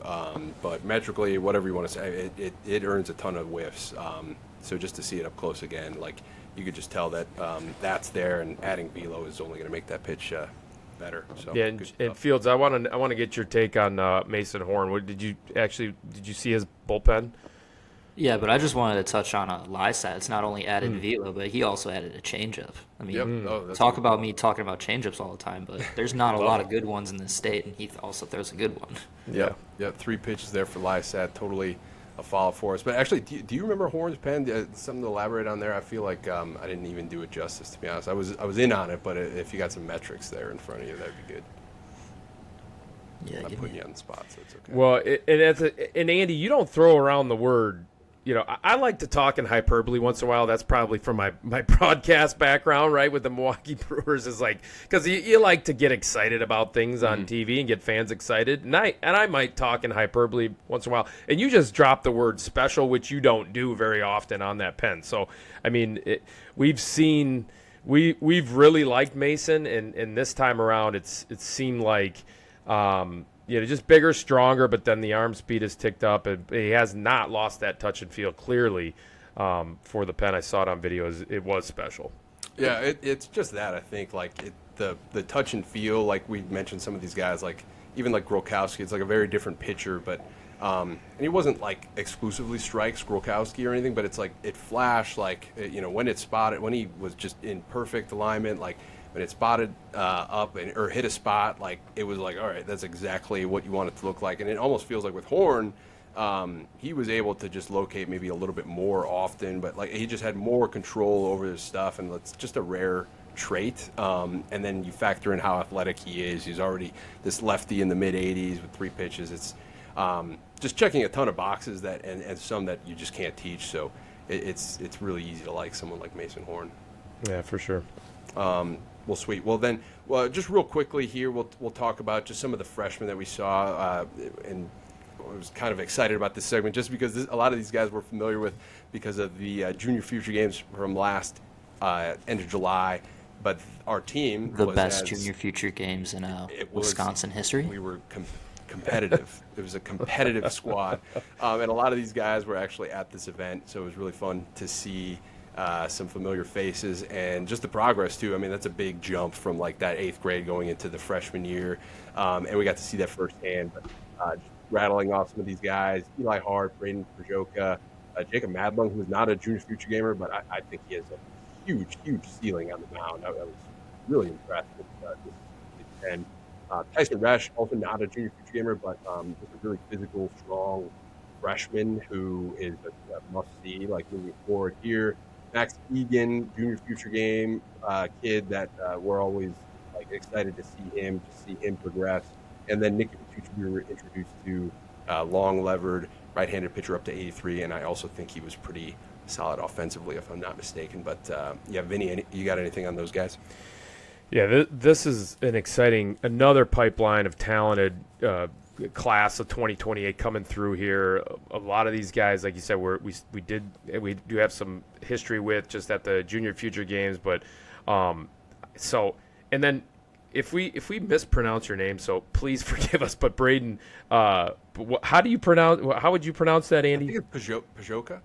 but metrically, whatever you want to say, it earns a ton of whiffs. So just to see it up close again, you could just tell that that's there, and adding velo is only going to make that pitch better. So yeah, and Fields, I want to get your take on Mason Horn. Did you see his bullpen? Yeah, but I just wanted to touch on Lysat. It's not only added velo, but he also added a changeup. I mean, talk about me talking about changeups all the time, but there's not a lot of good ones in this state, and he also throws a good one. Yeah, 3 pitches there for Lysat, totally a follow for us. But actually, do you remember Horn's pen? Something to elaborate on there? I feel like I didn't even do it justice, to be honest. I was in on it, but if you got some metrics there in front of you, that'd be good. Yeah, I'm putting you on the spot, so it's okay. Well, and Andy, you don't throw around the word. I like to talk in hyperbole once in a while. That's probably from my broadcast background, right, with the Milwaukee Brewers, is because you like to get excited about things on TV and get fans excited. And I might talk in hyperbole once in a while. And you just dropped the word special, which you don't do very often on that pen. So, I mean, we've really liked Mason, and this time around it seemed like just bigger, stronger, but then the arm speed has ticked up, and he has not lost that touch and feel clearly for the pen. I saw it on video. It was special. Yeah, it's just that, I think, the touch and feel, like we mentioned some of these guys, even Grzechowski, it's a very different pitcher, but and he wasn't exclusively strikes Grzechowski or anything, but it's it flashed when it's spotted, when he was just in perfect alignment, when it spotted up or hit a spot, it was all right, that's exactly what you want it to look like. And it almost feels like with Horn, he was able to just locate maybe a little bit more often, but he just had more control over his stuff, and it's just a rare trait. And then you factor in how athletic he is. He's already this lefty in the mid-80s with 3 pitches. It's just checking a ton of boxes and some that you just can't teach. So it's really easy to like someone like Mason Horn. Yeah, for sure. Well, sweet. Well, then, just real quickly here, we'll talk about just some of the freshmen that we saw, and I was kind of excited about this segment just because a lot of these guys we're familiar with because of the Junior Future Games from last end of July. But our team the best Junior Future Games in Wisconsin history. We were competitive. It was a competitive squad, and a lot of these guys were actually at this event, so it was really fun to see some familiar faces and just the progress too. I mean, that's a big jump from that 8th grade going into the freshman year, and we got to see that firsthand. But just rattling off some of these guys: Eli Hart, Braden Projoka, Jacob Madlung, who's not a Junior Future gamer, but I think he has a huge ceiling on the mound. I was really impressed with this. And Tyson Resch, also not a Junior Future gamer, but just a really physical, strong freshman who is a must-see moving forward here. Max Egan, Junior Future Game kid that we're always excited to see him progress. And then Nick Vitucci, we were introduced to long-levered right-handed pitcher up to 83, and I also think he was pretty solid offensively, if I'm not mistaken. But Vinny, you got anything on those guys? Yeah, this is an exciting, another pipeline of talented class of 2028 coming through here. A lot of these guys, like you said, we do have some history with just at the Junior Future Games, but and then if we mispronounce your name, so please forgive us. But Braden, how would you pronounce that, Andy? I think it's Pajoka.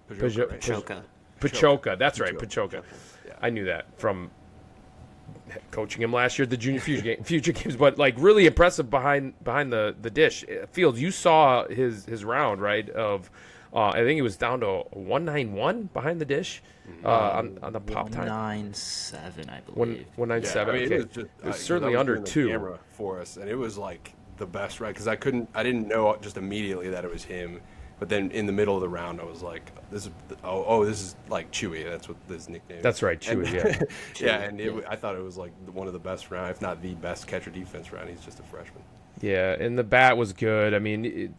Pajoka. That's right, Pajoka. Yeah. I knew that from coaching him last year at the Junior Future Games, but like really impressive behind the dish. Fields, you saw his round, right? Of I think it was down to 191 behind the dish on the pop time. 197, I believe. 197. Yeah, I mean, okay. It was certainly under 2 camera for us, and it was like the best, right? Because I didn't know just immediately that it was him. But then in the middle of the round, I was like, "This is like Chewy." That's what his nickname. That's right, Chewy. And, yeah, and I thought it was like one of the best round, if not the best catcher defense round. He's just a freshman. Yeah, and the bat was good. I mean,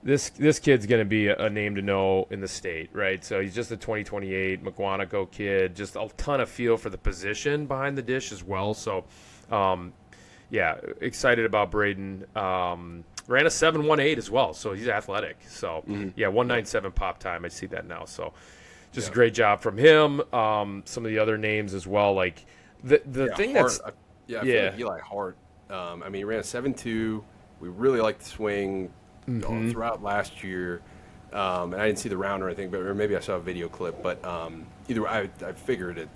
this kid's going to be a name to know in the state, right? So he's just a 2028 McGuanaco kid, just a ton of feel for the position behind the dish as well. So, yeah, excited about Braden. Ran a 7.18 as well, so he's athletic. So, yeah, 197 pop time. I see that now. So, just a great job from him. Some of the other names as well, like the thing Hart, that's I feel like Eli Hart. I mean, he ran a 7.2. We really liked the swing throughout last year, and I didn't see the round or anything, or maybe I saw a video clip. But either way, I figured it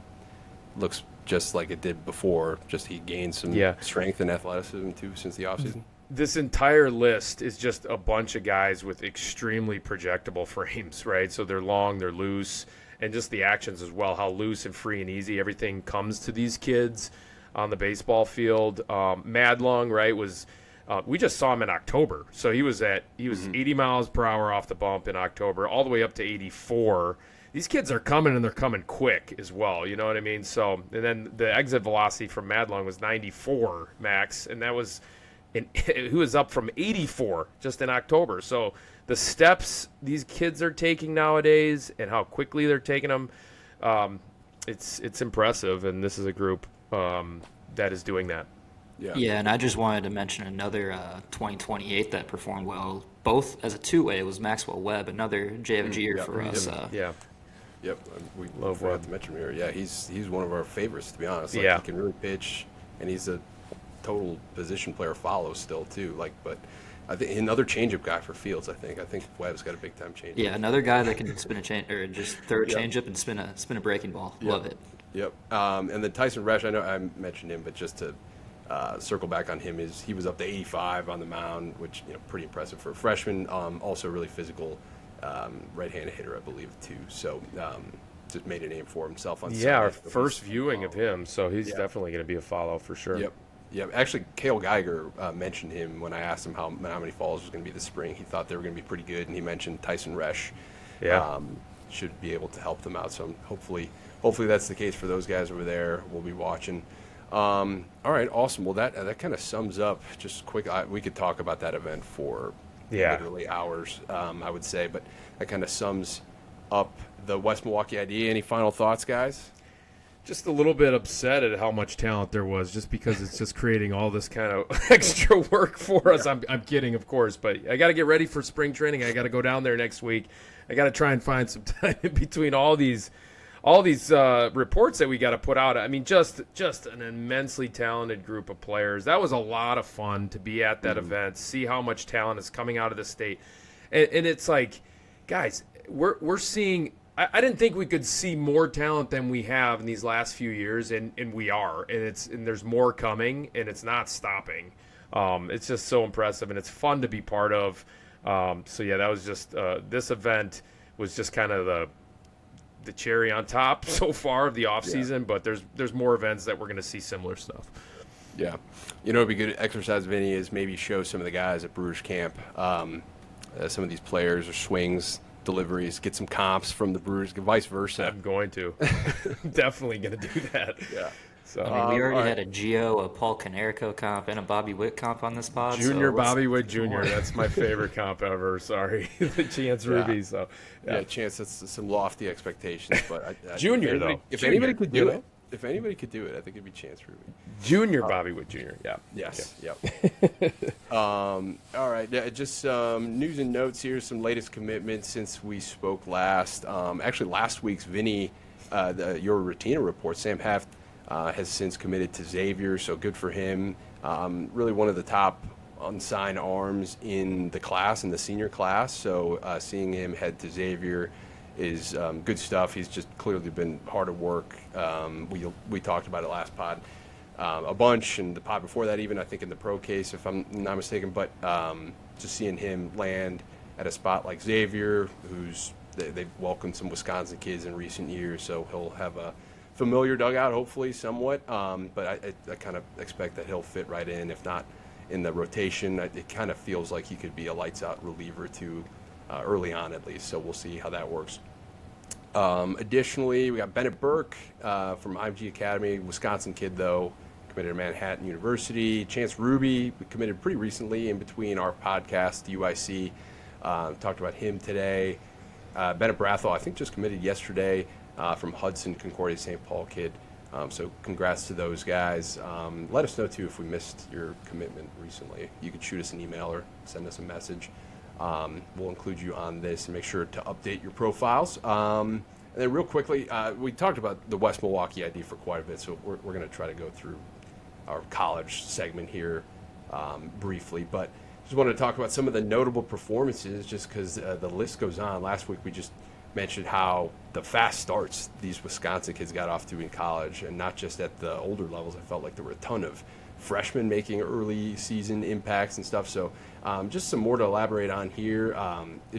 looks just like it did before. Just he gained some strength and athleticism too since the offseason. This entire list is just a bunch of guys with extremely projectable frames, right? So they're long, they're loose, and just the actions as well, how loose and free and easy everything comes to these kids on the baseball field. Madlung, right, was we just saw him in October. So he was 80 miles per hour off the bump in October, all the way up to 84. These kids are coming, and they're coming quick as well, you know what I mean? So, and then the exit velocity from Madlung was 94 max, and that was – and he was up from 84 just in October. So the steps these kids are taking nowadays and how quickly they're taking them, it's impressive. And this is a group that is doing that. Yeah, and I just wanted to mention another 2028 that performed well, both as a two-way. It was Maxwell Webb, another JFG'er for us. Yep, we forgot to mention him here. Yeah, he's one of our favorites, to be honest. Like, he can really pitch, and he's a total position player follow still too. But I think another changeup guy for Fields. I think Webb's got a big time changeup. Yeah, another guy that can spin a change or just throw a changeup and spin a breaking ball. Love it. Yep. And then Tyson Resch, I know I mentioned him, but just to circle back on him, he was up to 85 on the mound, which pretty impressive for a freshman. Also really physical right-handed hitter, I believe too. So just made a name for himself on Sunday. Our first viewing of him, so he's definitely going to be a follow for sure. Yep. Yeah, actually, Cale Geiger mentioned him when I asked him how many falls was going to be this spring. He thought they were going to be pretty good, and he mentioned Tyson Resch should be able to help them out. So hopefully that's the case for those guys over there. We'll be watching. All right, awesome. Well, that kind of sums up just quick. We could talk about that event for literally hours, I would say, but that kind of sums up the West Milwaukee ID. Any final thoughts, guys? Just a little bit upset at how much talent there was, just because it's just creating all this kind of extra work for us. I'm kidding, of course, but I got to get ready for spring training. I got to go down there next week. I got to try and find some time in between all these reports that we got to put out. I mean, just an immensely talented group of players. That was a lot of fun to be at that event, see how much talent is coming out of the state, and it's like, guys, we're seeing. I didn't think we could see more talent than we have in these last few years, and we are, and there's more coming, and it's not stopping. It's just so impressive, and it's fun to be part of. So yeah, that was just this event was just kind of the cherry on top so far of the off season, but there's more events that we're going to see similar stuff. Yeah, it'd be good exercise, Vinny, is maybe show some of the guys at Brewers Camp, some of these players or swings. Deliveries, get some comps from the Brewers, vice versa. I'm going to. Definitely going to do that. Yeah. So we already had a Gio, a Paul Canerico comp, and a Bobby Witt comp on this pod. Junior Bobby Witt Jr. That's my favorite comp ever. Sorry. The Chance Ruby. So Chance, that's some lofty expectations. But Junior, though. If anybody could do it, If anybody could do it, I think it'd be Chance Ruby. Junior Bobby Wood Jr. Yeah. Yes. Yep. All right. Just some news and notes here. Some latest commitments since we spoke last. Actually, last week's Vinny, your Rotino report, Sam Heft, has since committed to Xavier, so good for him. Really one of the top unsigned arms in the class, in the senior class. So seeing him head to Xavier is good stuff. He's just clearly been hard at work. We talked about it last pod a bunch, and the pod before that even, I think in the pro case, if I'm not mistaken. But just seeing him land at a spot like Xavier, they've welcomed some Wisconsin kids in recent years, so he'll have a familiar dugout, hopefully, somewhat. But I kind of expect that he'll fit right in, if not in the rotation. It kind of feels like he could be a lights-out reliever too, early on at least, so we'll see how that works. Additionally, we got Bennett Burke from IMG Academy, Wisconsin kid though, committed to Manhattan University. Chance Ruby, we committed pretty recently in between our podcast, UIC. Talked about him today. Bennett Brathel, I think, just committed yesterday from Hudson, Concordia, St. Paul kid. So congrats to those guys. Let us know, too, if we missed your commitment recently. You could shoot us an email or send us a message. We'll include you on this and make sure to update your profiles. And then real quickly, we talked about the West Milwaukee ID for quite a bit, so we're going to try to go through our college segment here briefly. But just wanted to talk about some of the notable performances just because the list goes on. Last week we just mentioned how the fast starts these Wisconsin kids got off to in college, and not just at the older levels. I felt like there were a ton of freshmen making early season impacts and stuff. So just some more to elaborate on here.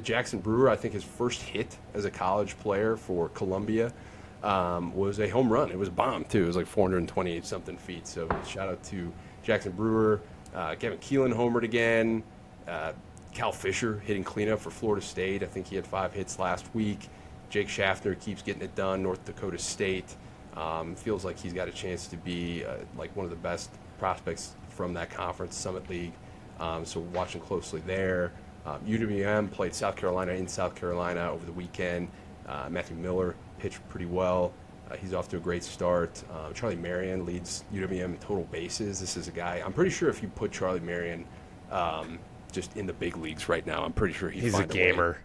Jackson Brewer, I think his first hit as a college player for Columbia was a home run. It was a bomb too. It was like 428 something feet. So shout out to Jackson Brewer. Kevin Keelan homered again. Cal Fisher hitting cleanup for Florida State. I think he had 5 hits last week. Jake Schaffner keeps getting it done, North Dakota State. Feels like he's got a chance to be like one of the best prospects from that conference, Summit League. So watching closely there. UWM played South Carolina in South Carolina over the weekend. Matthew Miller pitched pretty well. He's off to a great start. Charlie Marion leads UWM in total bases. This is a guy, I'm pretty sure if you put Charlie Marion just in the big leagues right now, I'm pretty sure he's a gamer.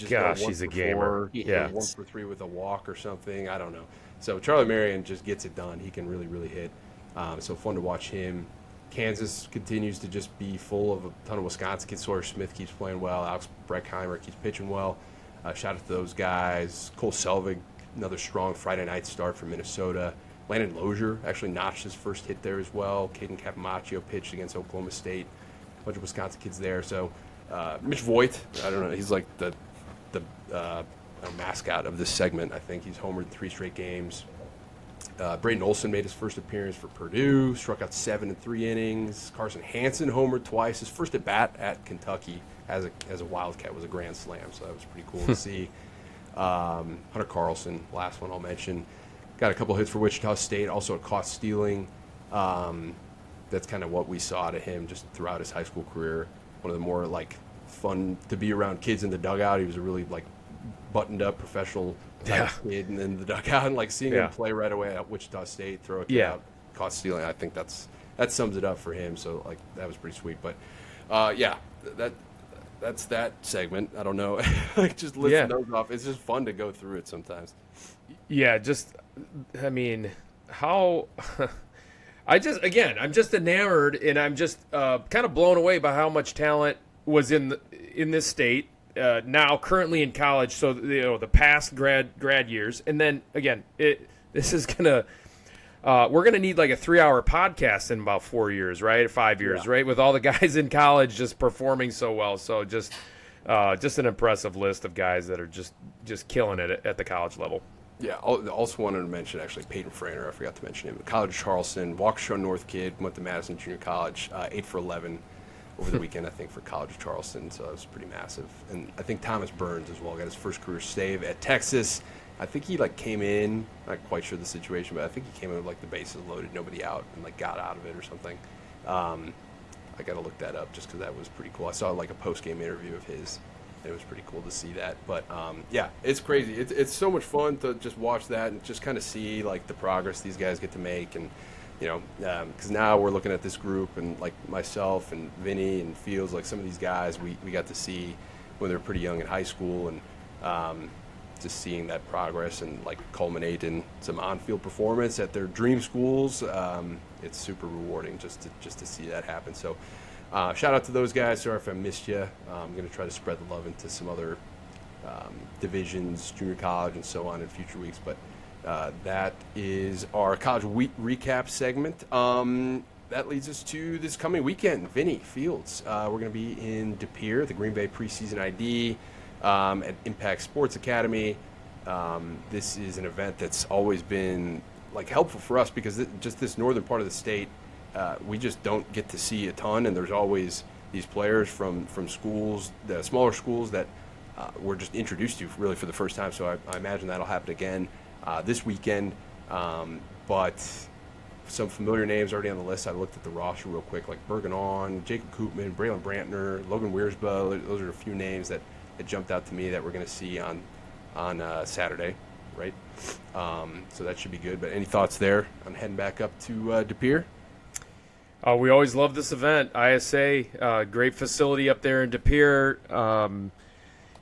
Gosh, he's a gamer. Yeah, 1 for 3 with a walk or something. I don't know. So Charlie Marion just gets it done. He can really, really hit. So fun to watch him. Kansas continues to just be full of a ton of Wisconsin kids. Sawyer Smith keeps playing well. Alex Breckheimer keeps pitching well. Shout out to those guys. Cole Selvig, another strong Friday night start from Minnesota. Landon Lozier actually notched his first hit there as well. Caden Capomaccio pitched against Oklahoma State. A bunch of Wisconsin kids there. So Mitch Voigt, I don't know, he's like the mascot of this segment. I think he's homered 3 straight games. Braden Olson made his first appearance for Purdue, struck out 7 in 3 innings. Carson Hansen homered twice. His first at bat at Kentucky as a Wildcat was a grand slam, so that was pretty cool to see. Hunter Carlson, last one I'll mention, got a couple hits for Wichita State, also a caught stealing. That's kind of what we saw out of him just throughout his high school career. One of the more like fun to be around kids in the dugout. He was a really like buttoned up professional type kid in the dugout, and like seeing him play right away at Wichita State, throw a kid out, caught stealing. I think that sums it up for him. So like that was pretty sweet. But that's that segment. I don't know, like just listing those off. It's just fun to go through it sometimes. Yeah, I mean, how I'm just enamored, and I'm just kind of blown away by how much talent was in this state. Now currently in college, so the past grad years, and then again, this is gonna we're gonna need like a 3-hour podcast in about 4 years, right? 5 years, right? With all the guys in college just performing so well, so just an impressive list of guys that are just killing it at the college level. Yeah, also wanted to mention actually Peyton Frainer. I forgot to mention him. College Charleston, Waukesha North kid, went to Madison Junior College, 8 for 11. Over the weekend, I think, for College of Charleston, so that was pretty massive. And I think Thomas Burns as well got his first career save at Texas. I think he came in, not quite sure the situation, but I think he came in with like the bases loaded, nobody out, and like got out of it or something. I got to look that up just because that was pretty cool. I saw like a post game interview of his it was pretty cool to see that. But yeah, it's crazy. It's so much fun to just watch that and just kind of see like the progress these guys get to make. And because now we're looking at this group, and like myself and Vinny and Fields, like some of these guys we got to see when they were pretty young in high school, and just seeing that progress and like culminate in some on-field performance at their dream schools. It's super rewarding just to see that happen. So shout out to those guys. Sorry if I missed you. I'm going to try to spread the love into some other divisions, junior college, and so on in future weeks. But that is our college week recap segment. That leads us to this coming weekend. Vinny, Fields, we're going to be in De Pere, the Green Bay Preseason ID, at Impact Sports Academy. This is an event that's always been like helpful for us because just this northern part of the state, we just don't get to see a ton, and there's always these players from schools, the smaller schools that we're just introduced to really for the first time. So I imagine that'll happen again this weekend. But some familiar names already on the list. I looked at the roster real quick, like Bergeron, Jacob Koopman, Braylon Brantner, Logan Wiersba. Those are a few names that jumped out to me that we're going to see on Saturday, right? So that should be good. But any thoughts there? I'm heading back up to De Pere. We always love this event. ISA, great facility up there in De Pere.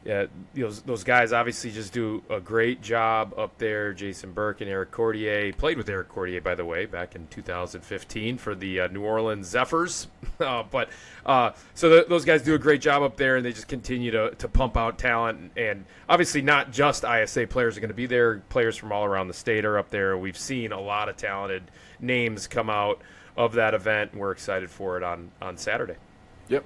Yeah, those guys obviously just do a great job up there. Jason Burke and Eric Cordier. Played with Eric Cordier, by the way, back in 2015 for the New Orleans Zephyrs. So those guys do a great job up there, and they just continue to pump out talent. And obviously not just ISA players are going to be there. Players from all around the state are up there. We've seen a lot of talented names come out of that event, and we're excited for it on Saturday. Yep.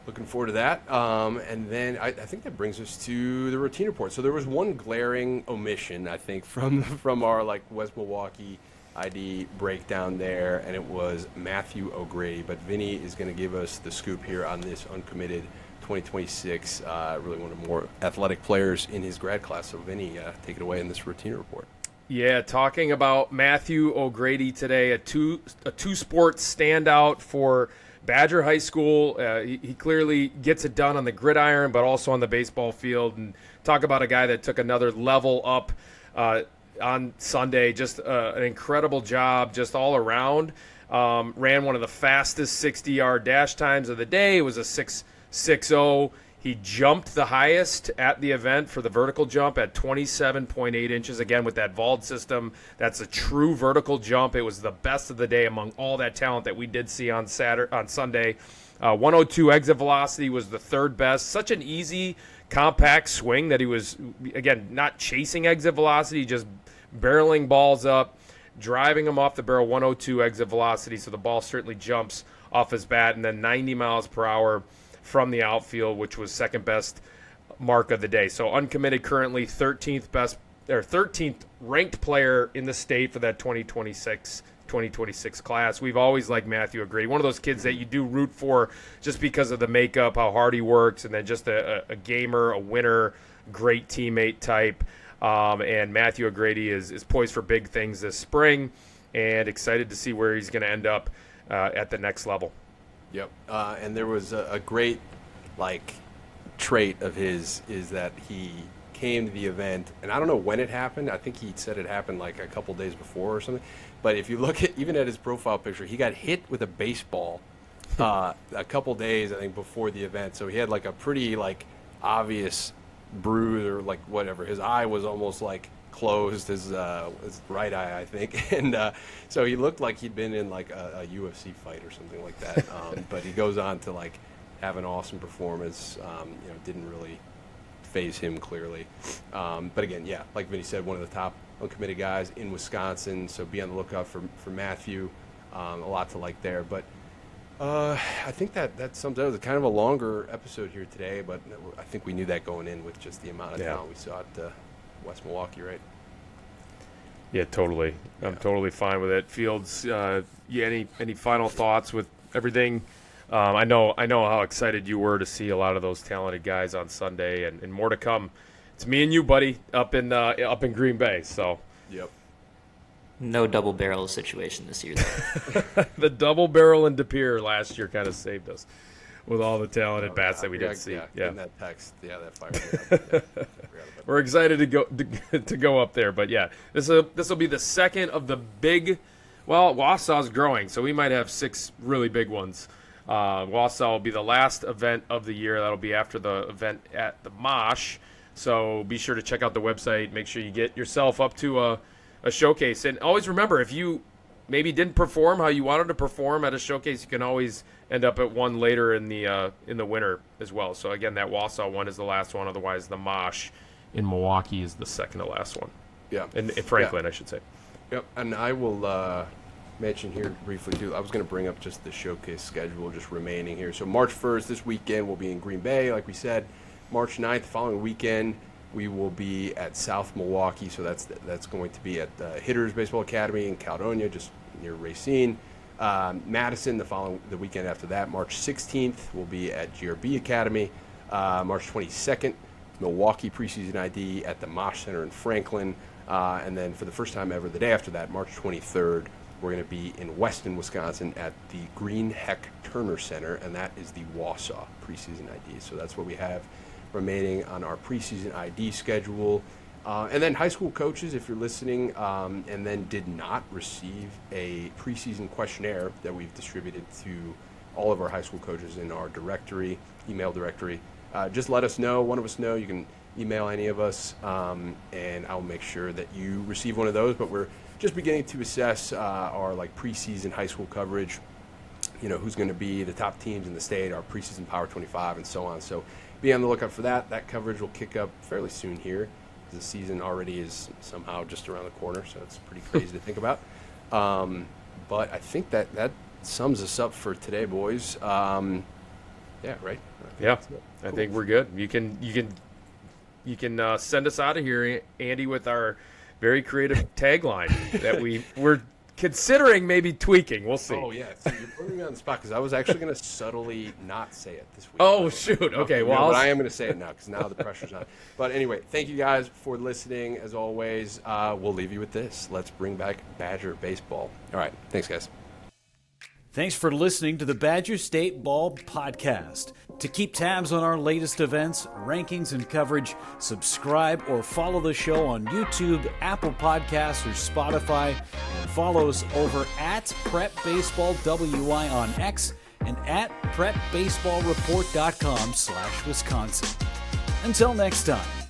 Looking forward to that. And then I think that brings us to the Rotino report. So there was one glaring omission, I think, from our like West Milwaukee ID breakdown there, and it was Matthew O'Grady. But Vinny is going to give us the scoop here on this uncommitted 2026, really one of the more athletic players in his grad class. So Vinny, take it away in this Rotino report. Yeah, talking about Matthew O'Grady today, a two-sport standout for Badger High School. He clearly gets it done on the gridiron, but also on the baseball field. And talk about a guy that took another level up on Sunday. Just an incredible job just all around. Ran one of the fastest 60-yard dash times of the day. It was a 6.60. He jumped the highest at the event for the vertical jump at 27.8 inches. Again, with that Vault system, that's a true vertical jump. It was the best of the day among all that talent that we did see on Sunday. 102 exit velocity was the third best. Such an easy, compact swing that he was, again, not chasing exit velocity, just barreling balls up, driving them off the barrel, 102 exit velocity. So the ball certainly jumps off his bat, and then 90 miles per hour from the outfield, which was second best mark of the day. So uncommitted currently 13th ranked player in the state for that 2026 class. We've always liked Matthew O'Grady, one of those kids that you do root for just because of the makeup, how hard he works, and then just a gamer, a winner, great teammate type. And Matthew O'Grady is poised for big things this spring, and excited to see where he's going to end up at the next level. Yep. And there was a great, trait of his is that he came to the event, and I don't know when it happened. I think he said it happened a couple days before or something. But if you look at even at his profile picture, he got hit with a baseball a couple days, I think, before the event. So he had a pretty obvious bruise or whatever. His eye was almost closed, his right eye, I think, and so he looked like he'd been in a UFC fight or something like that. But he goes on to have an awesome performance. Didn't really phase him clearly. But again, yeah, like Vinny said, one of the top uncommitted guys in Wisconsin. So be on the lookout for Matthew. A lot to like there. But I think that sums up. It was kind of a longer episode here today, but I think we knew that going in with just the amount of talent we saw at West Milwaukee, right? Yeah, totally. Yeah. I'm totally fine with it. Fields, any final thoughts with everything? I know how excited you were to see a lot of those talented guys on Sunday, and more to come. It's me and you, buddy, up in Green Bay. So. Yep. No double barrel situation this year, though. The double barrel in De Pere last year kind of saved us. with all the talented bats that we did see. Yeah, in that text. Yeah, that fire. We're excited to go up there, but yeah, this will be the second of the big. Well, Wausau's growing, so we might have 6 really big ones. Wausau will be the last event of the year. That'll be after the event at the Mosh. So be sure to check out the website. Make sure you get yourself up to a showcase, and always remember, if you maybe didn't perform how you wanted to perform at a showcase, you can always end up at one later in the winter as well. So again, that Wausau one is the last one. Otherwise, the Mosh in Milwaukee is the second to last one. Yeah, in Franklin, I should say. Yep, and I will mention here briefly too. I was going to bring up just the showcase schedule, just remaining here. So March 1st, this weekend, we'll be in Green Bay, like we said. March 9th, the following weekend, we will be at South Milwaukee. So that's going to be at the Hitters Baseball Academy in Caledonia, just near Racine. Madison, the weekend after that, March 16th, will be at GRB Academy. March 22nd, Milwaukee Preseason ID at the Mosh Center in Franklin. And then for the first time ever, the day after that, March 23rd, we're going to be in Weston, Wisconsin at the Green Heck Turner Center, and that is the Wausau Preseason ID. So that's what we have remaining on our Preseason ID schedule. And then high school coaches, if you're listening, and then did not receive a preseason questionnaire that we've distributed to all of our high school coaches in our directory, email directory, just let us know. One of us know. You can email any of us, and I'll make sure that you receive one of those. But we're just beginning to assess our preseason high school coverage. You know, who's going to be the top teams in the state, our preseason Power 25, and so on. So be on the lookout for that. That coverage will kick up fairly soon here. The season already is somehow just around the corner, so it's pretty crazy to think about. But I think that sums us up for today, boys. Yeah, right? I think we're good. You can send us out of here, Andy, with our very creative tagline that we're considering maybe tweaking. We'll see. Oh, yeah. So you're putting me on the spot because I was actually going to subtly not say it this week. Oh, shoot. Okay, well, but I am going to say it now because now the pressure's on. But anyway, thank you guys for listening. As always, we'll leave you with this. Let's bring back Badger baseball. All right. Thanks, guys. Thanks for listening to the Badger State Ball Podcast. To keep tabs on our latest events, rankings, and coverage, subscribe or follow the show on YouTube, Apple Podcasts, or Spotify, and follow us over at PrepBaseballWI on X and at PrepBaseballReport.com/Wisconsin. Until next time.